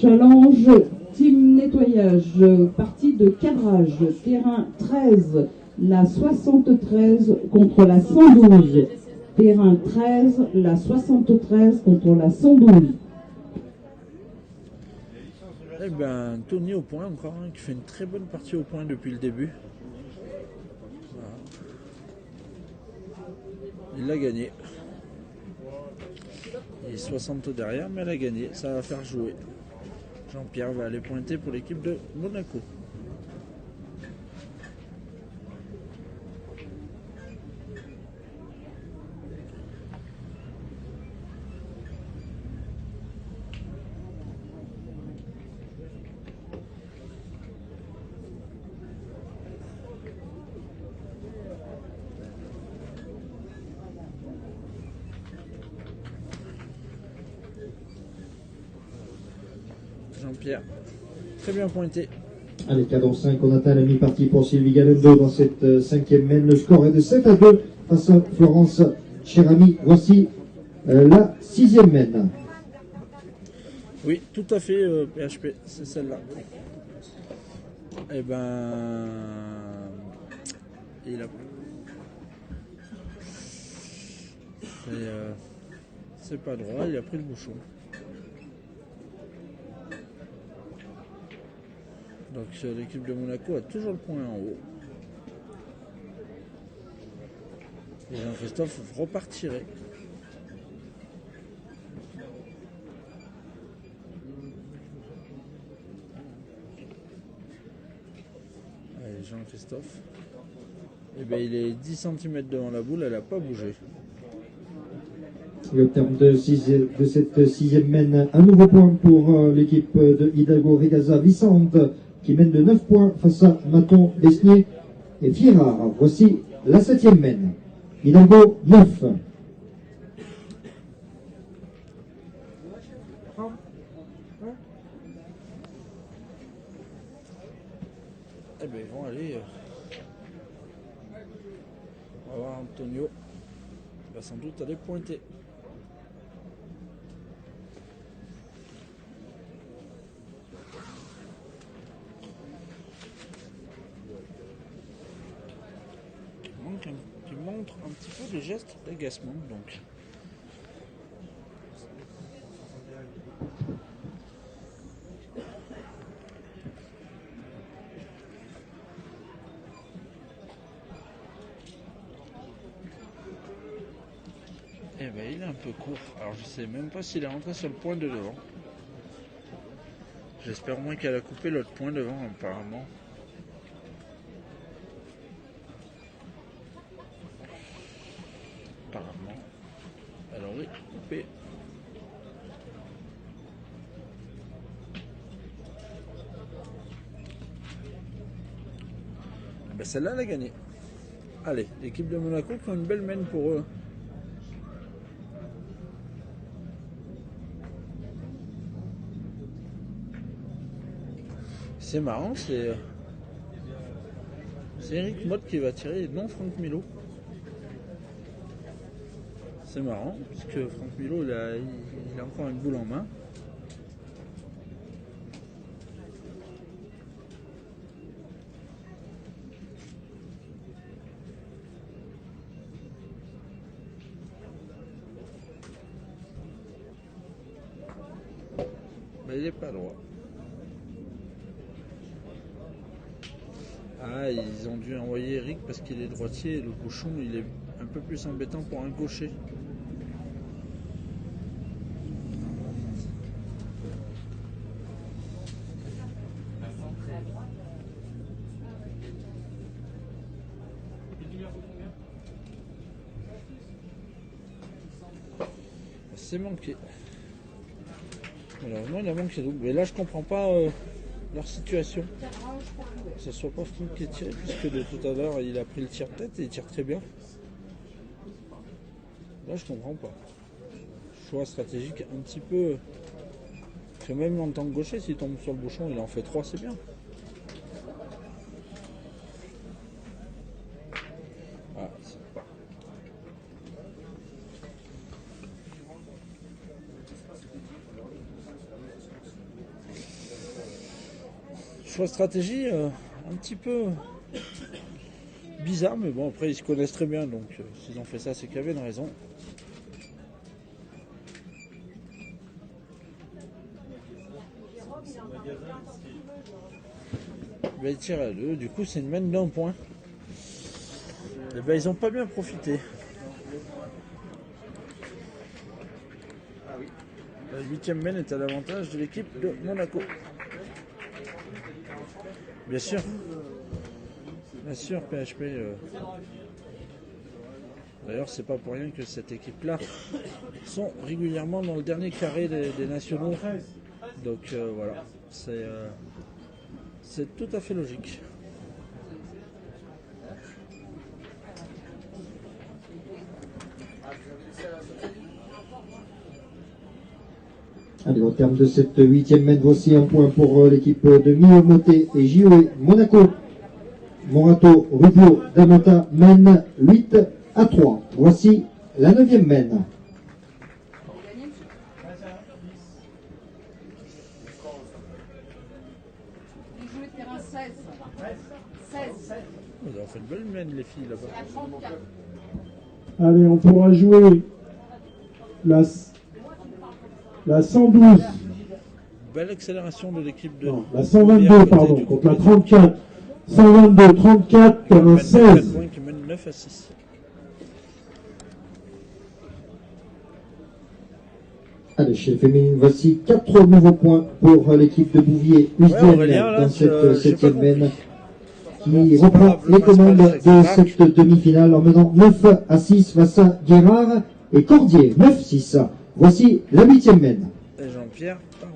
Challenge team nettoyage, partie de cadrage, terrain 13, la 73 contre la 112. Terrain 13, la 73 contre la 112. Eh bien, Tony au point encore, hein, qui fait une très bonne partie au point depuis le début. Voilà. Il l'a gagné. Il est 60 derrière, mais elle a gagné. Ça va faire jouer. Jean-Pierre va aller pointer pour l'équipe de Monaco. Jean-Pierre, très bien pointé. Allez, cadre 5, on atteint la mi-partie pour Sylvie Galendo dans cette 5e mène. Le score est de 7-2 face à Florence Chérami. Voici la 6e mène. Oui, tout à fait, PHP, c'est celle-là. Eh ben, il a... C'est pas droit, il a pris le bouchon. Donc l'équipe de Monaco a toujours le point en haut. Et Jean-Christophe repartirait. Allez, Jean-Christophe. Eh bien, il est 10 cm devant la boule, elle n'a pas bougé. Et au terme de cette sixième mène, un nouveau point pour l'équipe de Hidalgo Regaza Vicente, qui mène de 9 points face à Maton, Besnier et Fierard. Voici la septième mène. Hidalgo 9. Eh bien, ils vont aller. On va voir Antonio. Il va sans doute aller pointer. Qui montre un petit peu des gestes d'agacement, donc. Eh ben, il est un peu court. Alors je sais même pas s'il est rentré sur le point de devant. J'espère au moins qu'elle a coupé l'autre point devant apparemment. Apparemment. Elle aurait coupé. Ben celle-là elle a gagné. Allez, l'équipe de Monaco qui a une belle mène pour eux. C'est marrant, c'est Eric Motte qui va tirer et non Franck Milo. C'est marrant, parce que Franck Milo il a encore une boule en main. Mais il n'est pas droit. Ah, ils ont dû envoyer Eric parce qu'il est droitier et le bouchon il est un peu plus embêtant pour un gaucher. C'est manqué. Malheureusement il a manqué double. Mais là je comprends pas leur situation. Que ce soit pas Franck qui est tiré, puisque de tout à l'heure il a pris le tire-tête et il tire très bien. Là je comprends pas. Choix stratégique un petit peu. Parce que même en tant que gaucher, s'il tombe sur le bouchon, il en fait 3, c'est bien. Ah, c'est pas. Choix stratégie un petit peu bizarre, mais bon après ils se connaissent très bien, donc s'ils ont fait ça c'est qu'il y avait une raison. Ben, il tire à 2, du coup c'est une mène d'un point. Et ben, ils n'ont pas bien profité. La 8e mène est à l'avantage de l'équipe de Monaco. Bien sûr, PHP. D'ailleurs, c'est pas pour rien que cette équipe-là sont régulièrement dans le dernier carré des nationaux. Donc voilà, c'est tout à fait logique. Allez, au terme de cette 8e mène, voici un point pour l'équipe de Miyomoté et JOE Monaco. Morato, Rubio, Damota mène 8-3. Voici la 9e mène. Ils ont fait une belle mène les filles là-bas. Allez, on pourra jouer la 112. Belle accélération de l'équipe de... Non, la 122, pardon, contre la 34. 122, 34, terrain 16. Points qui mène 9 à 6. Allez, chez les féminines, voici 4 nouveaux points pour l'équipe de Bouvier USDN dans cette 7e mène qui reprend les commandes de cette demi-finale en menant 9 à 6 face à Guérard et Cordier, 9-6. Voici la 8e mène. Et Jean-Pierre part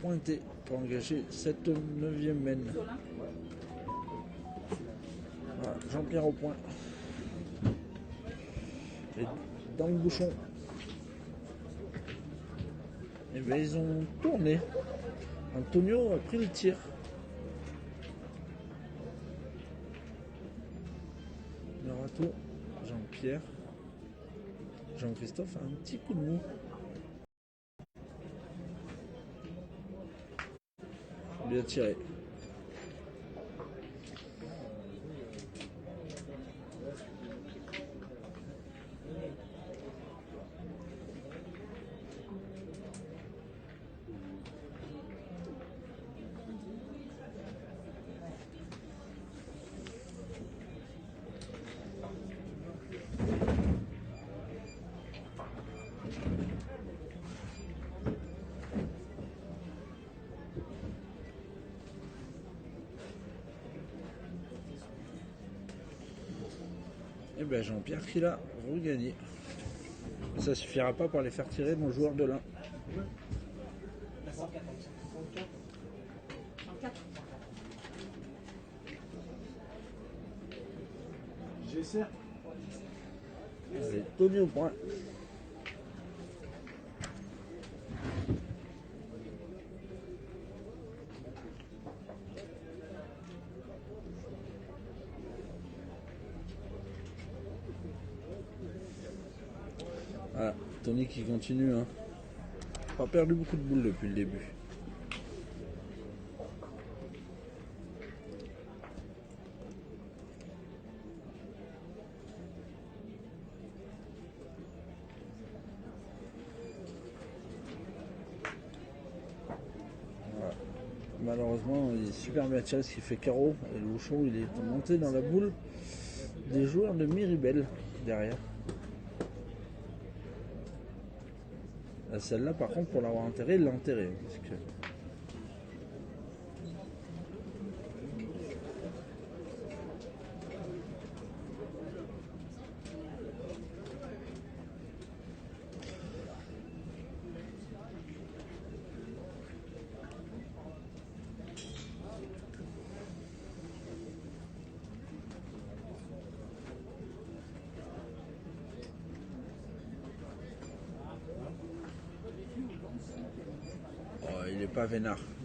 pointé pour engager cette 9e mène. Voilà, Jean-Pierre au point. Et dans le bouchon. Et bien ils ont tourné. Antonio a pris le tir. Norato, Jean-Pierre. Jean-Christophe a un petit coup de mou. Bien tiré. Et bien Jean-Pierre qui l'a regagné. Ça suffira pas pour les faire tirer mon joueur de l'un. J'essaie. Allez, Tony au point. Voilà, Tony qui continue, hein. Pas perdu beaucoup de boules depuis le début. Voilà. Malheureusement, il est super bien tiré, ce qui fait carreau. Et le bouchon, il est monté dans la boule des joueurs de Miribel derrière. Celle-là, par contre, pour l'avoir enterré, il l'a enterré. Parce que...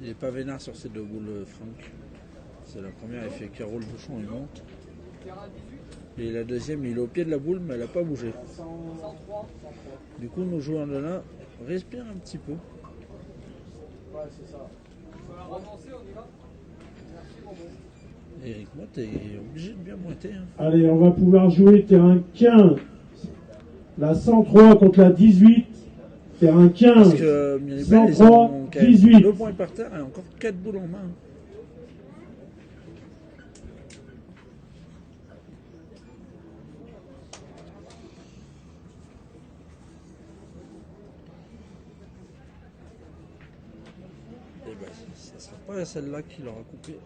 Il est pas vénard sur ces deux boules, Franck. C'est la première, il fait carreau le bouchon, il monte. Et la deuxième, il est au pied de la boule, mais elle n'a pas bougé. Du coup, nos joueurs de là respirent un petit peu. Eric Mott est obligé de bien moiter. Hein. Allez, on va pouvoir jouer terrain 15. La 103 contre la 18. Terrain 15. Parce que Miribel, 103, 18. 2 points par terre et encore 4 boules en main. Et ben, ça ne sera pas celle-là qui leur a coupé.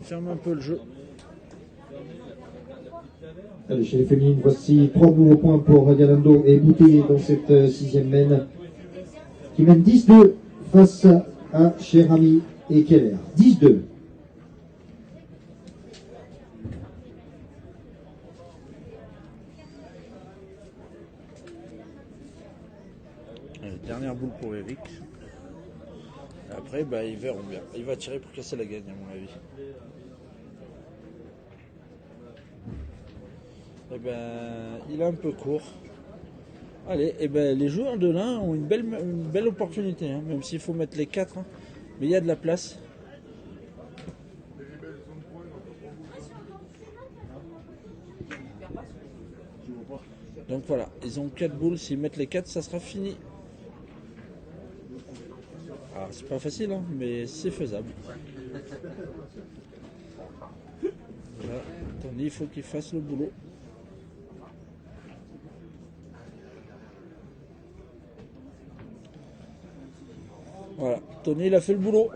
Ferme un peu le jeu. Allez, chez les féminines, voici 3 nouveaux points pour Galando et Bouteiller dans cette 6e mène qui mène 10-2 face à Cherami et Keller. 10-2. Dernière boule pour Eric. Et après, bah, ils verront bien. Il va tirer pour casser la gagne, à mon avis. Et ben, il est un peu court. Allez, et ben, les joueurs de l'un ont une belle opportunité, hein, même s'il faut mettre les 4. Hein, mais il y a de la place. Donc voilà, ils ont 4 boules, s'ils mettent les 4, ça sera fini. Alors c'est pas facile, hein, mais c'est faisable. Voilà, Tony, il faut qu'il fasse le boulot. Voilà, Tony, il a fait le boulot.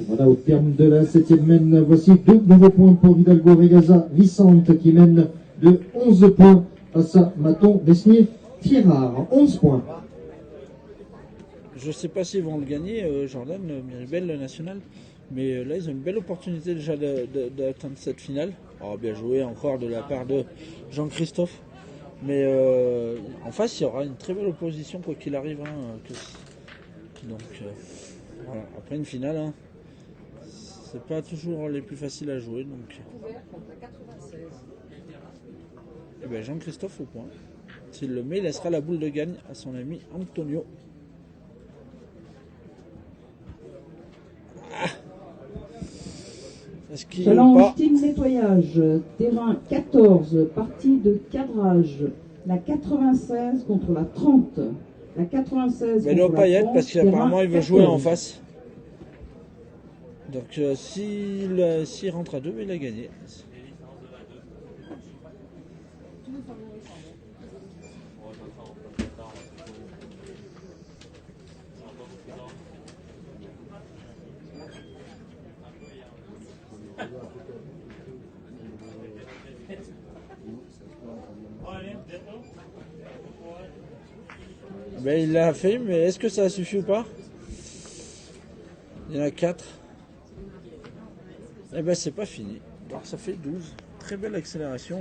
Voilà, au terme de la 7e mène, voici 2 nouveaux points pour Hidalgo Regaza Vicente qui mène de 11 points face à Maton Besnier Thierard. 11 points. Je ne sais pas s'ils vont le gagner, Jordan, Miribel, le national. Mais là, ils ont une belle opportunité déjà d'atteindre cette finale. Alors, bien joué encore de la part de Jean-Christophe. Mais en face, il y aura une très belle opposition, quoi qu'il arrive. Hein, donc, voilà. Après une finale, hein, c'est pas toujours les plus faciles à jouer. Donc, et bien Jean-Christophe au point. S'il le met, il laissera la boule de gagne à son ami Antonio. Challenge team nettoyage, terrain 14, partie de cadrage. La 96 contre la 30. La 96 mais il ne doit pas y être parce qu'apparemment il veut jouer en face. Donc s'il rentre à 2, il a gagné. Ben, il l'a fait, mais est-ce que ça a suffi ou pas? Il y en a 4. Et ben c'est pas fini. Donc ça fait 12. Très belle accélération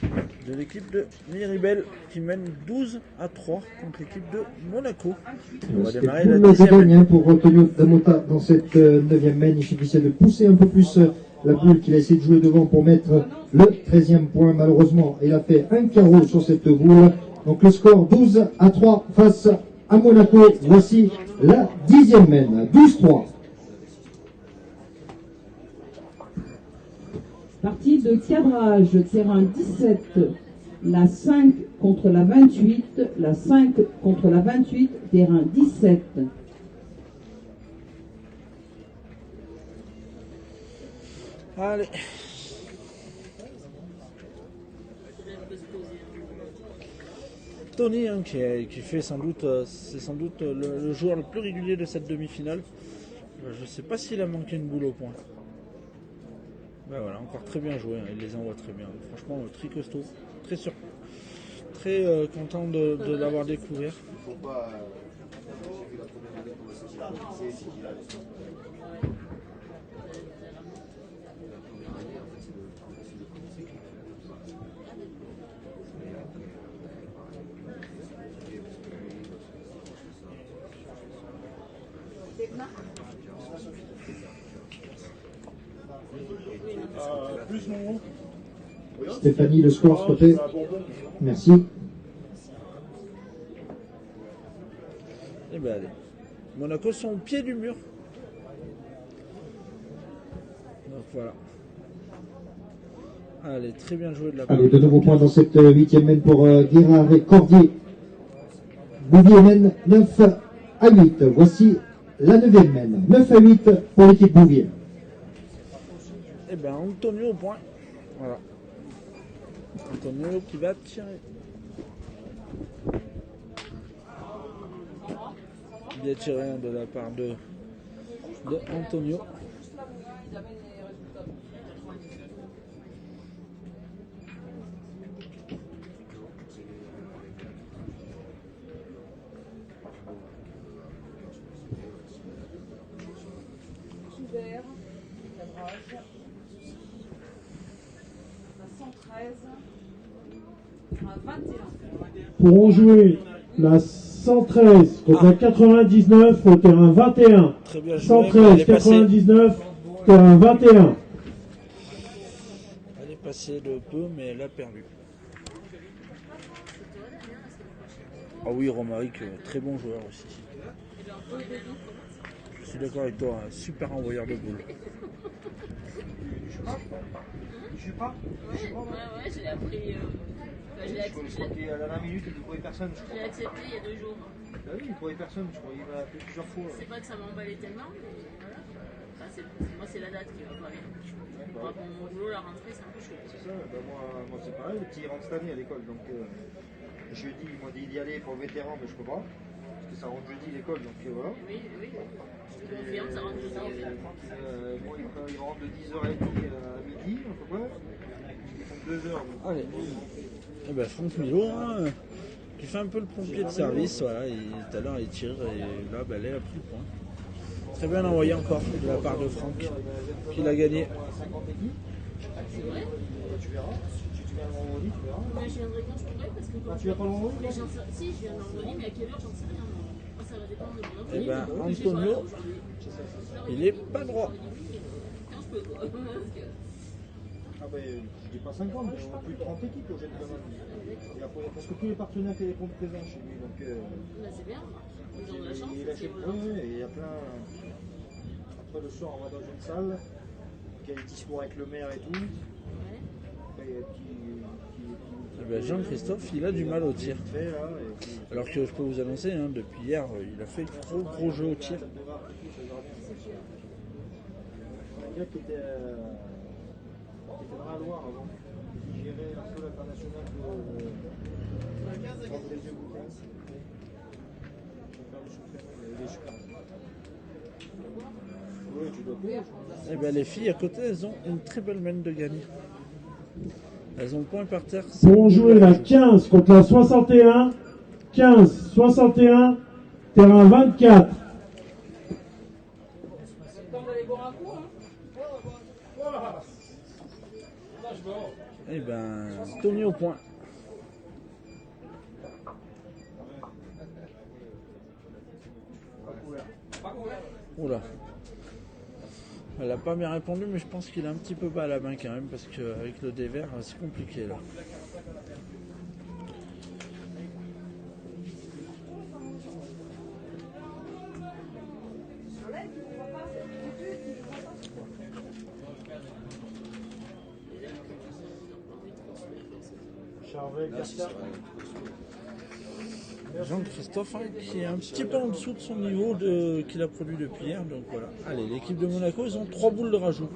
de l'équipe de Miribel qui mène 12-3 contre l'équipe de Monaco. On va démarrer la 10e. Pour Antonio Damota dans cette 9e mène. Il suffisait de pousser un peu plus la boule qu'il a essayé de jouer devant pour mettre le 13e point. Malheureusement, il a fait un carreau sur cette boule. Donc le score 12-3 face à Monaco. Voici la 10e mène. 12-3. Partie de cadrage, terrain 17, la 5 contre la 28, la 5 contre la 28, terrain 17. Allez. Tony, hein, qui fait sans doute, c'est sans doute le joueur le plus régulier de cette demi-finale. Je ne sais pas s'il a manqué une boule au point. Ben voilà, encore très bien joué, hein, il les envoie très bien. Franchement, très costaud, très content de l'avoir découvert. Il faut pas. J'ai vu la première année comment c'est qu'il a Stéphanie, le score, s'il te plaît. Merci. Et ben allez. Monaco sont au pied du mur. Donc voilà. Allez, très bien joué de la part. Allez, de nouveaux points dans cette 8e mène pour Guérard et Cordier. Bouvier mène 9-8. Voici la 9e mène. 9-8 pour l'équipe Bouvier. Et ben Antonio au point. Voilà. Antonio qui va tirer. Bien tiré de la part de Antonio. Pourront jouer la 113 contre la 99 au terrain 21. Très bien joué, 113, 99, terrain 21. Elle est passée de peu, mais elle a perdu. Ah oui, Romaric, très bon joueur aussi. Je suis d'accord avec toi, un super envoyeur de boules. Je sais pas. Ouais, j'ai appris. Je crois qu'il y a la dernière minute, il ne trouvait personne. Je l'ai accepté il y a 2 jours. Bah oui, il ne trouvait personne, je crois. Il m'a appelé plusieurs fois. C'est pas que ça m'a emballé tellement, mais voilà. Enfin, moi, c'est la date qui va pas bien. Pour mon boulot, la rentrée, c'est un peu chaud. C'est ça, bah moi c'est pareil. Le petit rentre cette année à l'école. Donc jeudi, ils m'ont dit d'y aller pour le vétéran, mais je peux pas. Parce que ça rentre jeudi l'école, donc voilà. Oui, oui. Je te confirme, ça rentre jeudi. Moi, ils rentrent de 10h30 à midi, à peu près. Ils font 2 heures. Donc. Allez. Et ben Franck Milo, hein, qui fait un peu le pompier de service, voilà, tout à l'heure il tire et là ben, elle a pris le point. Très bien envoyé encore de la part de Franck, qui l'a gagné. C'est vrai? Tu verras. Si tu viens le vendredi, tu verras. Mais je viendrai quand je pourrai parce que. Tu viens pas le vendredi? Si, je viens le vendredi, mais à quelle heure, j'en sais rien. Moi, ça va dépendre de mon emploi. Et ben Antonio, il est pas droit. Quand je peux, quoi. Ah ben, je dis pas 50, mais on a plus de 30 équipes au Jet de Commande. Parce que tous les partenaires qui répondent présents chez lui, donc... Bah, c'est bien, ils ont de la chance. Il a chez le et il y a plein... Après le soir, on va dans une salle, qui a des discours avec le maire et tout. Ouais. Après, il y a qui... Eh ben, Jean-Christophe, il a du mal au tir. Fait, là, Alors que je peux vous annoncer, hein, depuis hier, il a fait gros jeu au tir. Un gars qui était dans la Loire avant, qui gérait un peu l'international de les yeux bouquins. Oui, tu dois payer. Eh ben, les filles à côté, elles ont une très belle mène de gagne. Elles ont le point par terre. Pour jouer la 15 contre la 61. 15, 61, terrain 24. Eh ben, Tony au point. Oula. Elle a pas bien répondu, mais je pense qu'il a un petit peu bas à la main quand même, parce qu'avec le dévers, c'est compliqué là. Jean-Christophe, hein, qui est un petit peu en dessous de son niveau qu'il a produit depuis hier. Donc voilà. Allez, l'équipe de Monaco, ils ont 3 boules de rajout.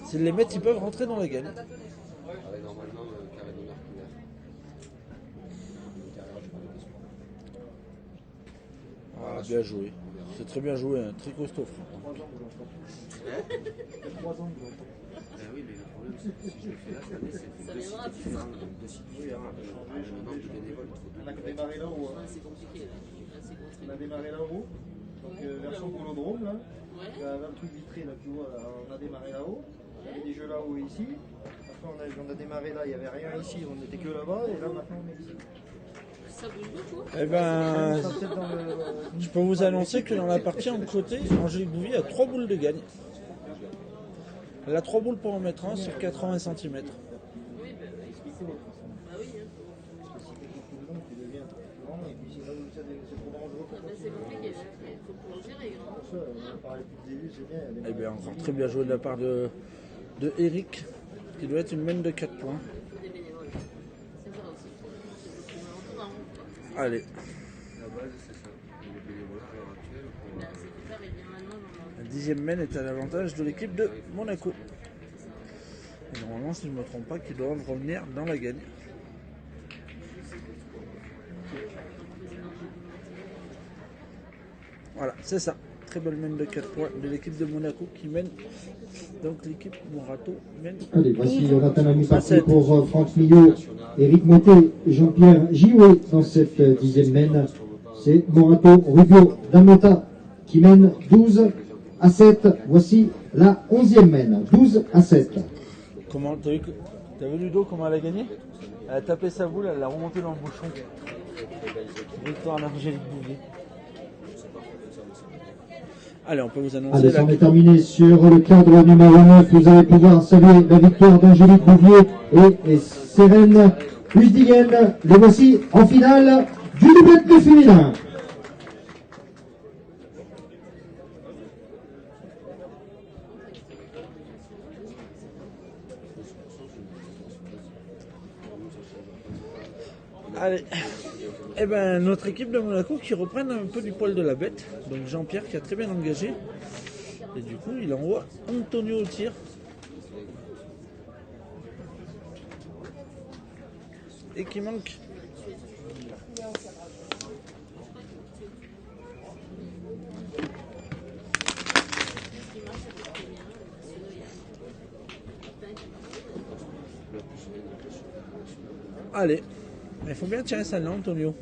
S'ils les mettent, ils peuvent rentrer dans la gagne. Ah, bien joué. C'est très bien joué, hein, très costaud. Oui, mais le problème, c'est que si je le fais là, cette année, c'est 2 sites différents, donc 2 sites différents. Le nombre de bénévoles est trop On a démarré là-haut. C'est compliqué, là. On a démarré là-haut. Donc, version Polodrome, là. Il y a un truc vitré, là, tu vois. Là, on a démarré là-haut. Il y avait des jeux là-haut et ici. Après, on a démarré là, il n'y avait rien ici. On n'était que là-bas. Et là, maintenant, on est ici. Ça bouge beaucoup. Eh ben, je peux vous annoncer que dans la partie en côté, Angélique Bouvier a 3 boules de gagne. Elle a 3 boules pour en mettre un sur 80 cm. Oui, bah oui. Bah oui, hein. C'est compliqué, il faut pouvoir gérer. Eh bien, encore très bien joué de la part de Eric, qui doit être une mène de 4 points. Des bénévoles. C'est ça aussi. Allez. La base, c'est ça. Les bénévoles à l'heure actuelle. C'est ça, mais bien maintenant. La 10e mène est à l'avantage de l'équipe de Monaco. Et normalement, si je ne me trompe pas, qu'ils doivent revenir dans la gagne. Voilà, c'est ça. Très belle mène de 4 points de l'équipe de Monaco qui mène. Donc l'équipe Morato mène. Allez, voici le Ratanami parti pour Franck Millot, Eric Motet et Jean-Pierre Giouet dans cette 10e mène. C'est Morato, Rubio, Damota qui mène 12 à 7. Voici la 11e mène, 12 à 7. Comment t'as vu Ludo comment elle a gagné? Elle a tapé sa boule, elle l'a remontée dans le bouchon. Victoire d'Angélique Bouvier. Allez, on peut vous annoncer. Allez, on est terminé sur le cadre numéro 9. Vous allez pouvoir saluer la victoire d'Angélique Bouvier et Sérène Usdigen. Les voici en finale du double féminin. Allez. Eh ben, notre équipe de Monaco qui reprenne un peu du poil de la bête. Donc Jean-Pierre qui a très bien engagé. Et du coup, il envoie Antonio au tir. Et qui manque. Allez, il faut bien tirer celle-là, Antonio.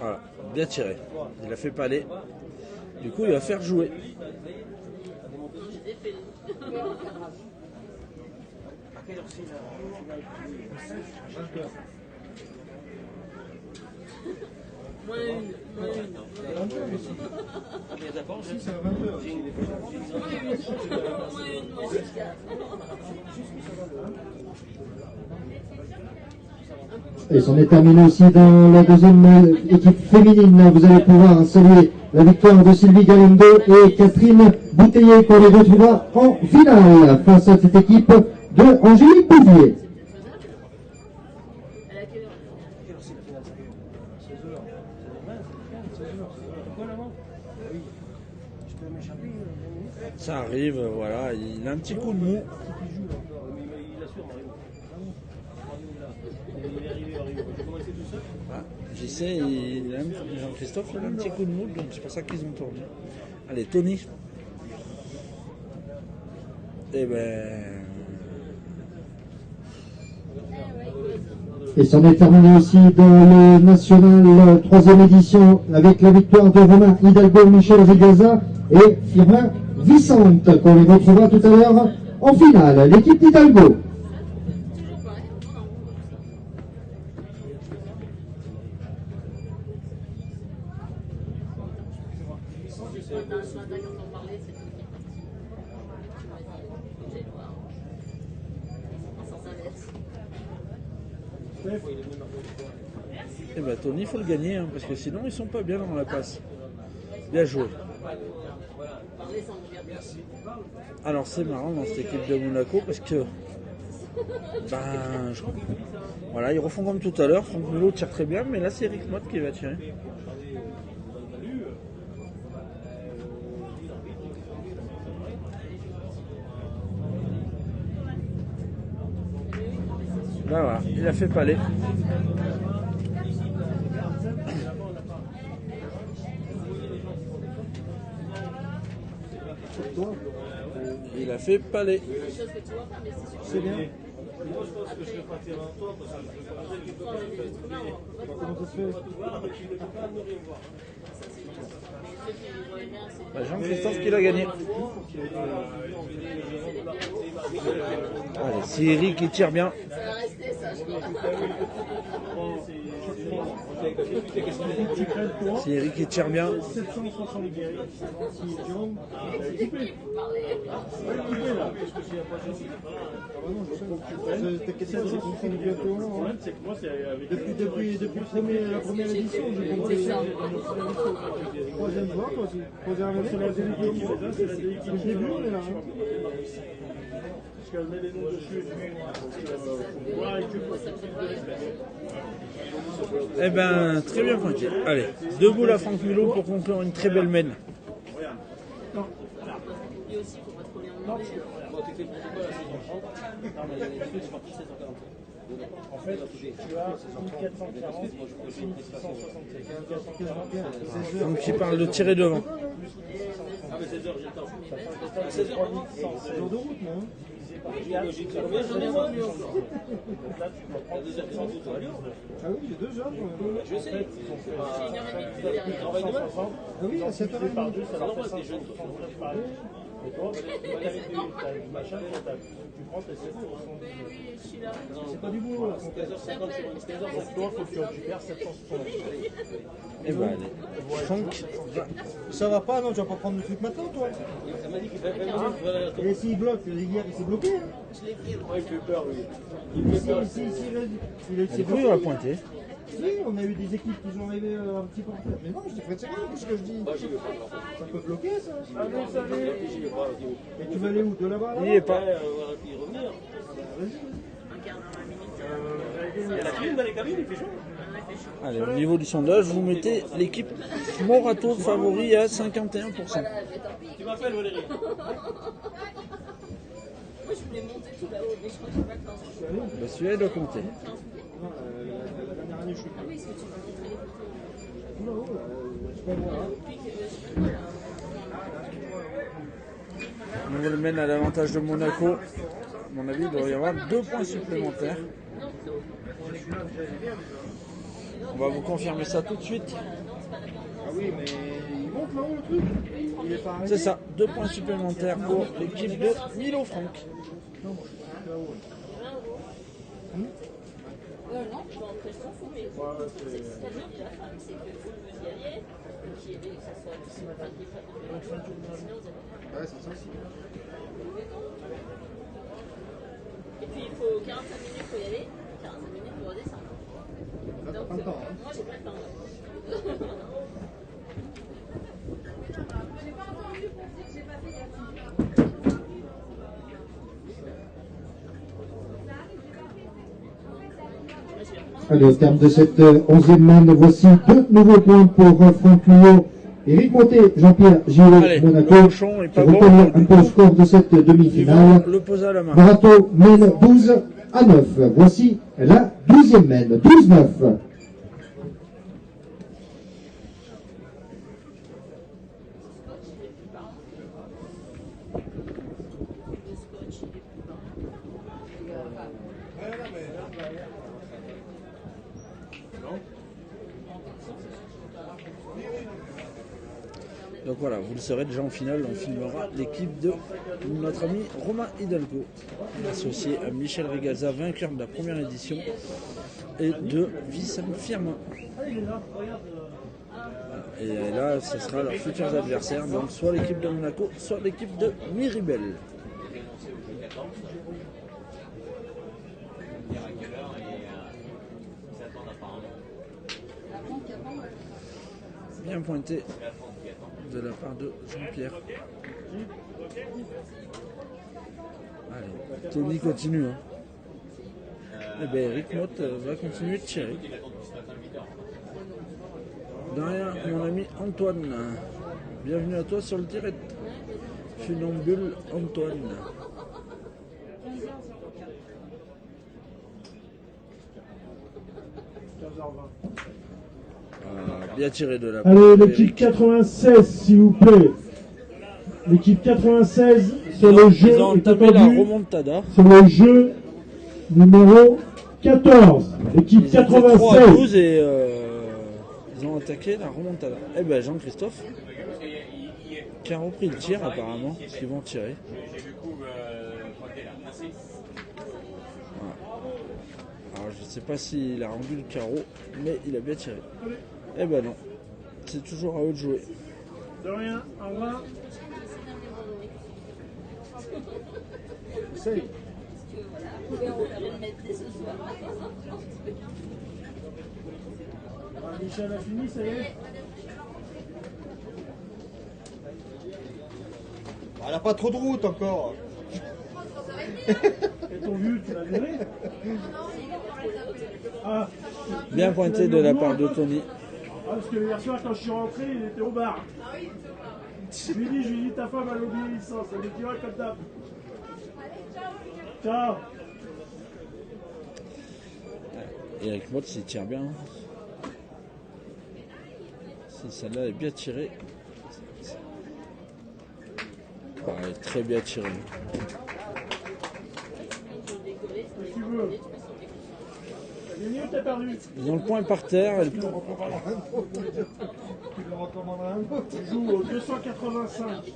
Voilà, bien tiré. Il a fait paler. Du coup, il va faire jouer. Et c'en est terminé aussi dans la deuxième équipe féminine. Vous allez pouvoir saluer la victoire de Sylvie Galindo et Catherine Bouteiller qu'on les retrouvera en finale face à cette équipe de Angélique Bouvier. Ça arrive, voilà, il a un petit coup de mou. Ah, j'essaie, Jean-Christophe, il a un petit coup de mou, donc c'est pour ça qu'ils ont tourné. Allez, Tony. Eh ben... Et c'en est terminé aussi dans le national 3e édition avec la victoire de Romain Hidalgo, Michel Rigaza et Firmin Vicente qu'on les retrouvera tout à l'heure en finale. L'équipe d'Hidalgo. Eh ben Tony, il faut le gagner, hein, parce que sinon ils sont pas bien dans la passe. Bien joué. Alors c'est marrant dans cette équipe de Monaco parce que voilà, ils refont comme tout à l'heure. Franck Mulot tire très bien, mais là c'est Eric Mott qui va tirer. Là voilà, il a fait palais. Il a fait palais. C'est bien. Moi je pense que je vais partir en toi parce que comment ça se fait? Jean-Christophe qui l'a gagné. Allez, c'est Eric qui tire bien. C'est Eric qui tire bien. 770 la première édition, j'ai compris ça. Troisième fois, toi aussi. C'est la délicat. Le début, on est là. Parce qu'elle met les noms dessus. Eh ben, très bien Francky. Allez, debout la Franck Mulot pour conclure une très belle mène. En fait, tu as 1440, 1665. Donc il parle de tirer devant. Ah mais 16h, j'ai le temps. 16h, 16 heures de route, non? Ah oui, j'ai 2 heures. Je sais. Ah oui, à 7h30. Par 2, ça leur fait 500. Et toi, t'as du machin, tu prends tes 7 euros. C'est pas du boulot là, c'est 15h50 sur 15h. Donc toi, il faut que tu récupères 760. Et ben allez. Franck. Ça va pas, non? Tu vas pas prendre le truc maintenant, toi? Elle m'a dit qu'il fallait 20 minutes. Et s'il bloque, hier il s'est bloqué. Je l'ai pris. Ouais, il fait peur, lui. Du coup, il va pointer. Si, on a eu des équipes qui sont arrivées un petit peu en retard. Mais non, je te ferai sérieux, qu'est-ce que je dis? Ça peut bloquer ça. Allez, salut. Et tu vas aller où? De là-bas? Il n'y est pas. On va revenir. Il y a la clim dans les cabines, il fait chaud. Allez, au niveau du sondage, vous mettez l'équipe Morato favori à 51%. Tu m'appelles Valérie. Moi, je voulais monter tout là-haut, mais je crois que j'ai pas le temps. Bah, celui-là, il doit compter. La dernière année, je suis Ah oui, est-ce que tu vas montrer les photos? Non, je peux voir. On le mène à l'avantage de Monaco. À mon avis, il doit y avoir 2 points supplémentaires. On va vous confirmer ça tout de suite. Ah oui, mais il monte là-haut le truc. Il est pas arrêté. C'est ça, 2 points supplémentaires pour l'équipe de Milo Franck. Non, je vais entrer, je t'en fous, mais c'est-à-dire que la femme, c'est que vous y alliez, qu'il y ait que ça soit sinon vous allez. Ouais, c'est ça aussi. Et puis il faut 45 minutes pour y aller, 45 minutes pour redescendre. Là, t'as pas le temps. Hein. Moi, j'ai pas le temps. Allez, au terme de cette 11e manne, voici 2 nouveaux points pour Franck Luyot. Éric Monté, Jean-Pierre Gillet, Monaco. Je retenir un peu le score de cette demi-finale. Morato mène 12-9. Voici la 12e mène, 12-9. Donc voilà, vous le saurez déjà en finale, on filmera l'équipe de notre ami Romain Hidalgo, associé à Michel Regalza, vainqueur de la première édition, et de Wissam Firmin. Et là, ce sera leurs futurs adversaires, donc soit l'équipe de Monaco, soit l'équipe de Miribel. Bien pointé de la part de Jean-Pierre. Allez, Tony continue. Hein. Et bien Eric Mott va continuer de tirer. Derrière mon ami Antoine. Bienvenue à toi sur le direct. Funambule Antoine. Bien tiré de la part. Allez, l'équipe 96, s'il vous plaît. L'équipe 96, sur le jeu est attendu. C'est le jeu numéro 14. L'équipe 96. Et ils ont attaqué la remontada. Eh ben Jean-Christophe qui a repris le tir apparemment, parce qu'ils vont tirer. Voilà. Alors je ne sais pas s'il a rendu le carreau, mais il a bien tiré. Eh ben non, c'est toujours à eux de jouer. De rien, au revoir. Essaye. Michel a fini, ça y est. Elle n'a pas trop de route encore. Et ton vieux, tu l'as viré? Ah, bien pointé de la part de Tony. Ah, parce que hier soir, quand je suis rentré, il était au bar. Je lui ai dit, ta femme a l'obéissance, elle me dira comme d'hab. Ciao. Et avec Mott, s'il tire bien. Si celle-là est bien tirée. Ouais, très bien tirée. Tu veux. T'as gagné ou t'as perdu? Ils ont le point par terre. Tu leur recommanderas un autre. Tu joues au 285.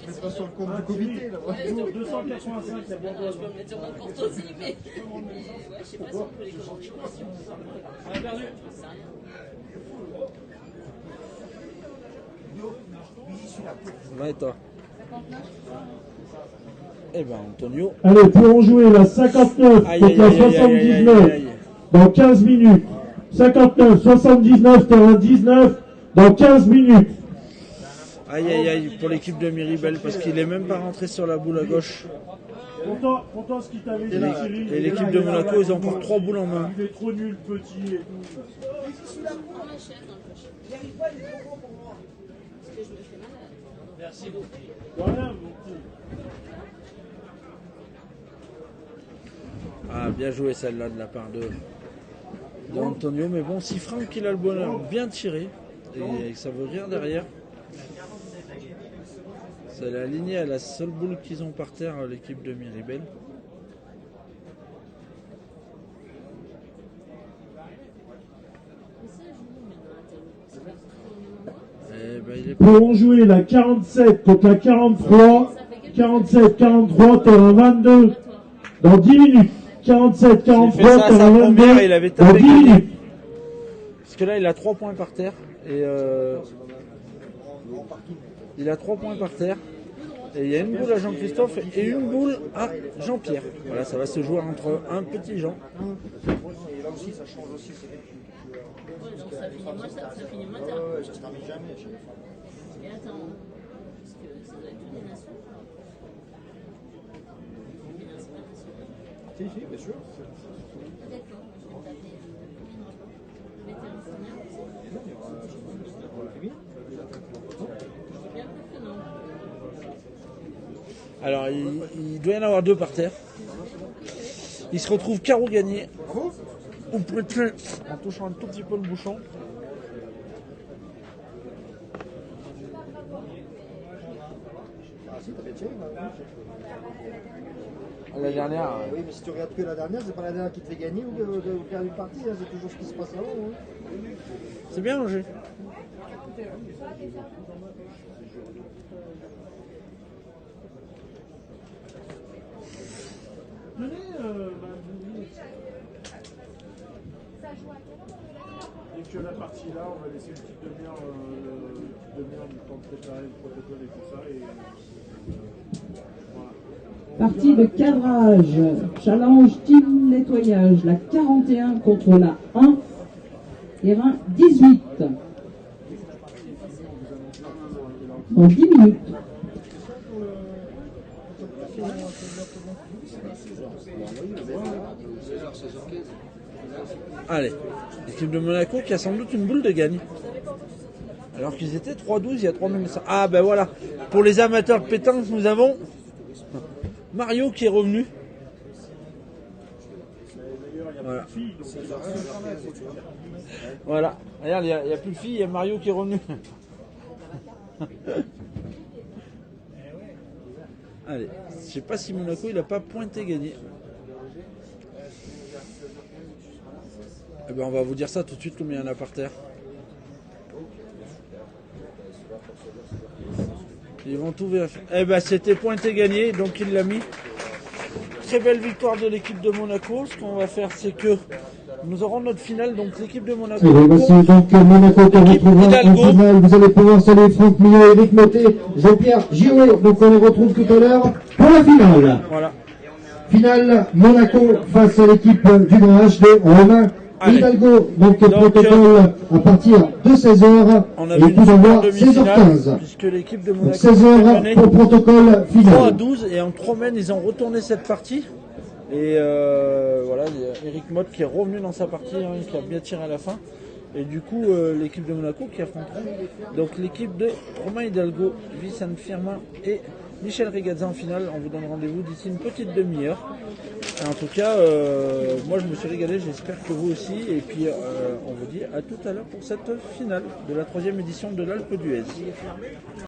C'est pas sur le compte du comité là. Tu joues au 285, il y a bien Je peux me mettre sur mon compte aussi, mais je sais pas si on peut les commander. On a perdu. C'est rien. Ouais, toi. Eh ben, Antonio. Allez, pour en jouer la 59 contre la 79 dans 15 minutes. 59, 79, terrain 19, dans 15 minutes. Aïe aïe aïe pour l'équipe de Miribel parce qu'il est même pas rentré sur la boule à gauche. Pourtant ce qu'il t'avait dit, Cyril. Et l'équipe de Monaco, ils ont encore 3 boules en main. Il est trop nul, petit et tout. Merci beaucoup. Voilà, mon petit. Ah, bien joué celle-là de la part d'Antonio. Mais bon, si Franck il a le bonheur bien tiré et que ça veut rire derrière, c'est aligné à la seule boule qu'ils ont par terre, l'équipe de Miribel. Pour jouer la 47 contre la 43, 47-43, terrain 22, dans 10 minutes. 47-43, terrain 22, il avait dans 10 minutes. Parce que là, il a 3 points par terre. Et il a 3 points par terre. Et il y a une boule à Jean-Christophe et une boule à Jean-Pierre. Voilà, ça va se jouer entre un petit Jean. Et là aussi, ça change aussi. Ça finit moins tard. Ça se termine jamais. Et attends, parce que ça doit être une nation. Si, bien sûr. D'accord, je vais taper les terrains seniors aussi. Bien que non. Alors, il doit y en avoir 2 par terre. Il se retrouve carreau gagné. Ou peut-être en touchant un tout petit peu le bouchon. Ah si, t'as fait tiré, La dernière. Oui, mais si tu regardes que la dernière, c'est pas la dernière qui te fait gagner ou perdre une partie, hein, c'est toujours ce qui se passe avant. Hein. C'est bien Roger. Venez, et que la partie là, on va laisser une petite demi-heure du temps de préparer le protocole et tout ça. Et, voilà. Partie de cadrage, challenge team nettoyage, la 41 contre la 1, terrain 18. Dans 10 minutes. Allez, l'équipe de Monaco qui a sans doute une boule de gagne. Alors qu'ils étaient 3-12 il y a 3 minutes. Ah ben voilà, pour les amateurs de pétanque, nous avons Mario qui est revenu. Voilà. Voilà, regarde, il n'y a plus de filles, il y a Mario qui est revenu. Allez, je sais pas si Monaco il n'a pas pointé gagné. Eh ben on va vous dire ça tout de suite combien il y en a par terre. Ils vont tout vérifier. Eh ben c'était pointé gagné, donc il l'a mis. Très belle victoire de l'équipe de Monaco. Ce qu'on va faire, c'est que nous aurons notre finale, donc l'équipe de Monaco. Et voici donc Monaco qui retrouvera en finale. Vous allez pouvoir saluer Franck Millot, Eric Motet, Jean-Pierre Girouet. Donc on les retrouve tout à l'heure pour la finale. Voilà. Finale Monaco face à l'équipe du Grand H de Romain Hidalgo. Donc protocole à partir de 16h et tout d'envoi 16h15. Puisque l'équipe de Monaco 16h pour protocole final. 3-12 et en 3 mènes ils ont retourné cette partie. Et voilà, il y a Eric Motte qui est revenu dans sa partie, hein, qui a bien tiré à la fin. Et du coup, l'équipe de Monaco qui affrontera donc l'équipe de Romain Hidalgo, Vicente Firmin et Michel Rigazza en finale. On vous donne rendez-vous d'ici une petite demi-heure. En tout cas, moi je me suis régalé, j'espère que vous aussi. Et puis on vous dit à tout à l'heure pour cette finale de la 3e édition de l'Alpe d'Huez.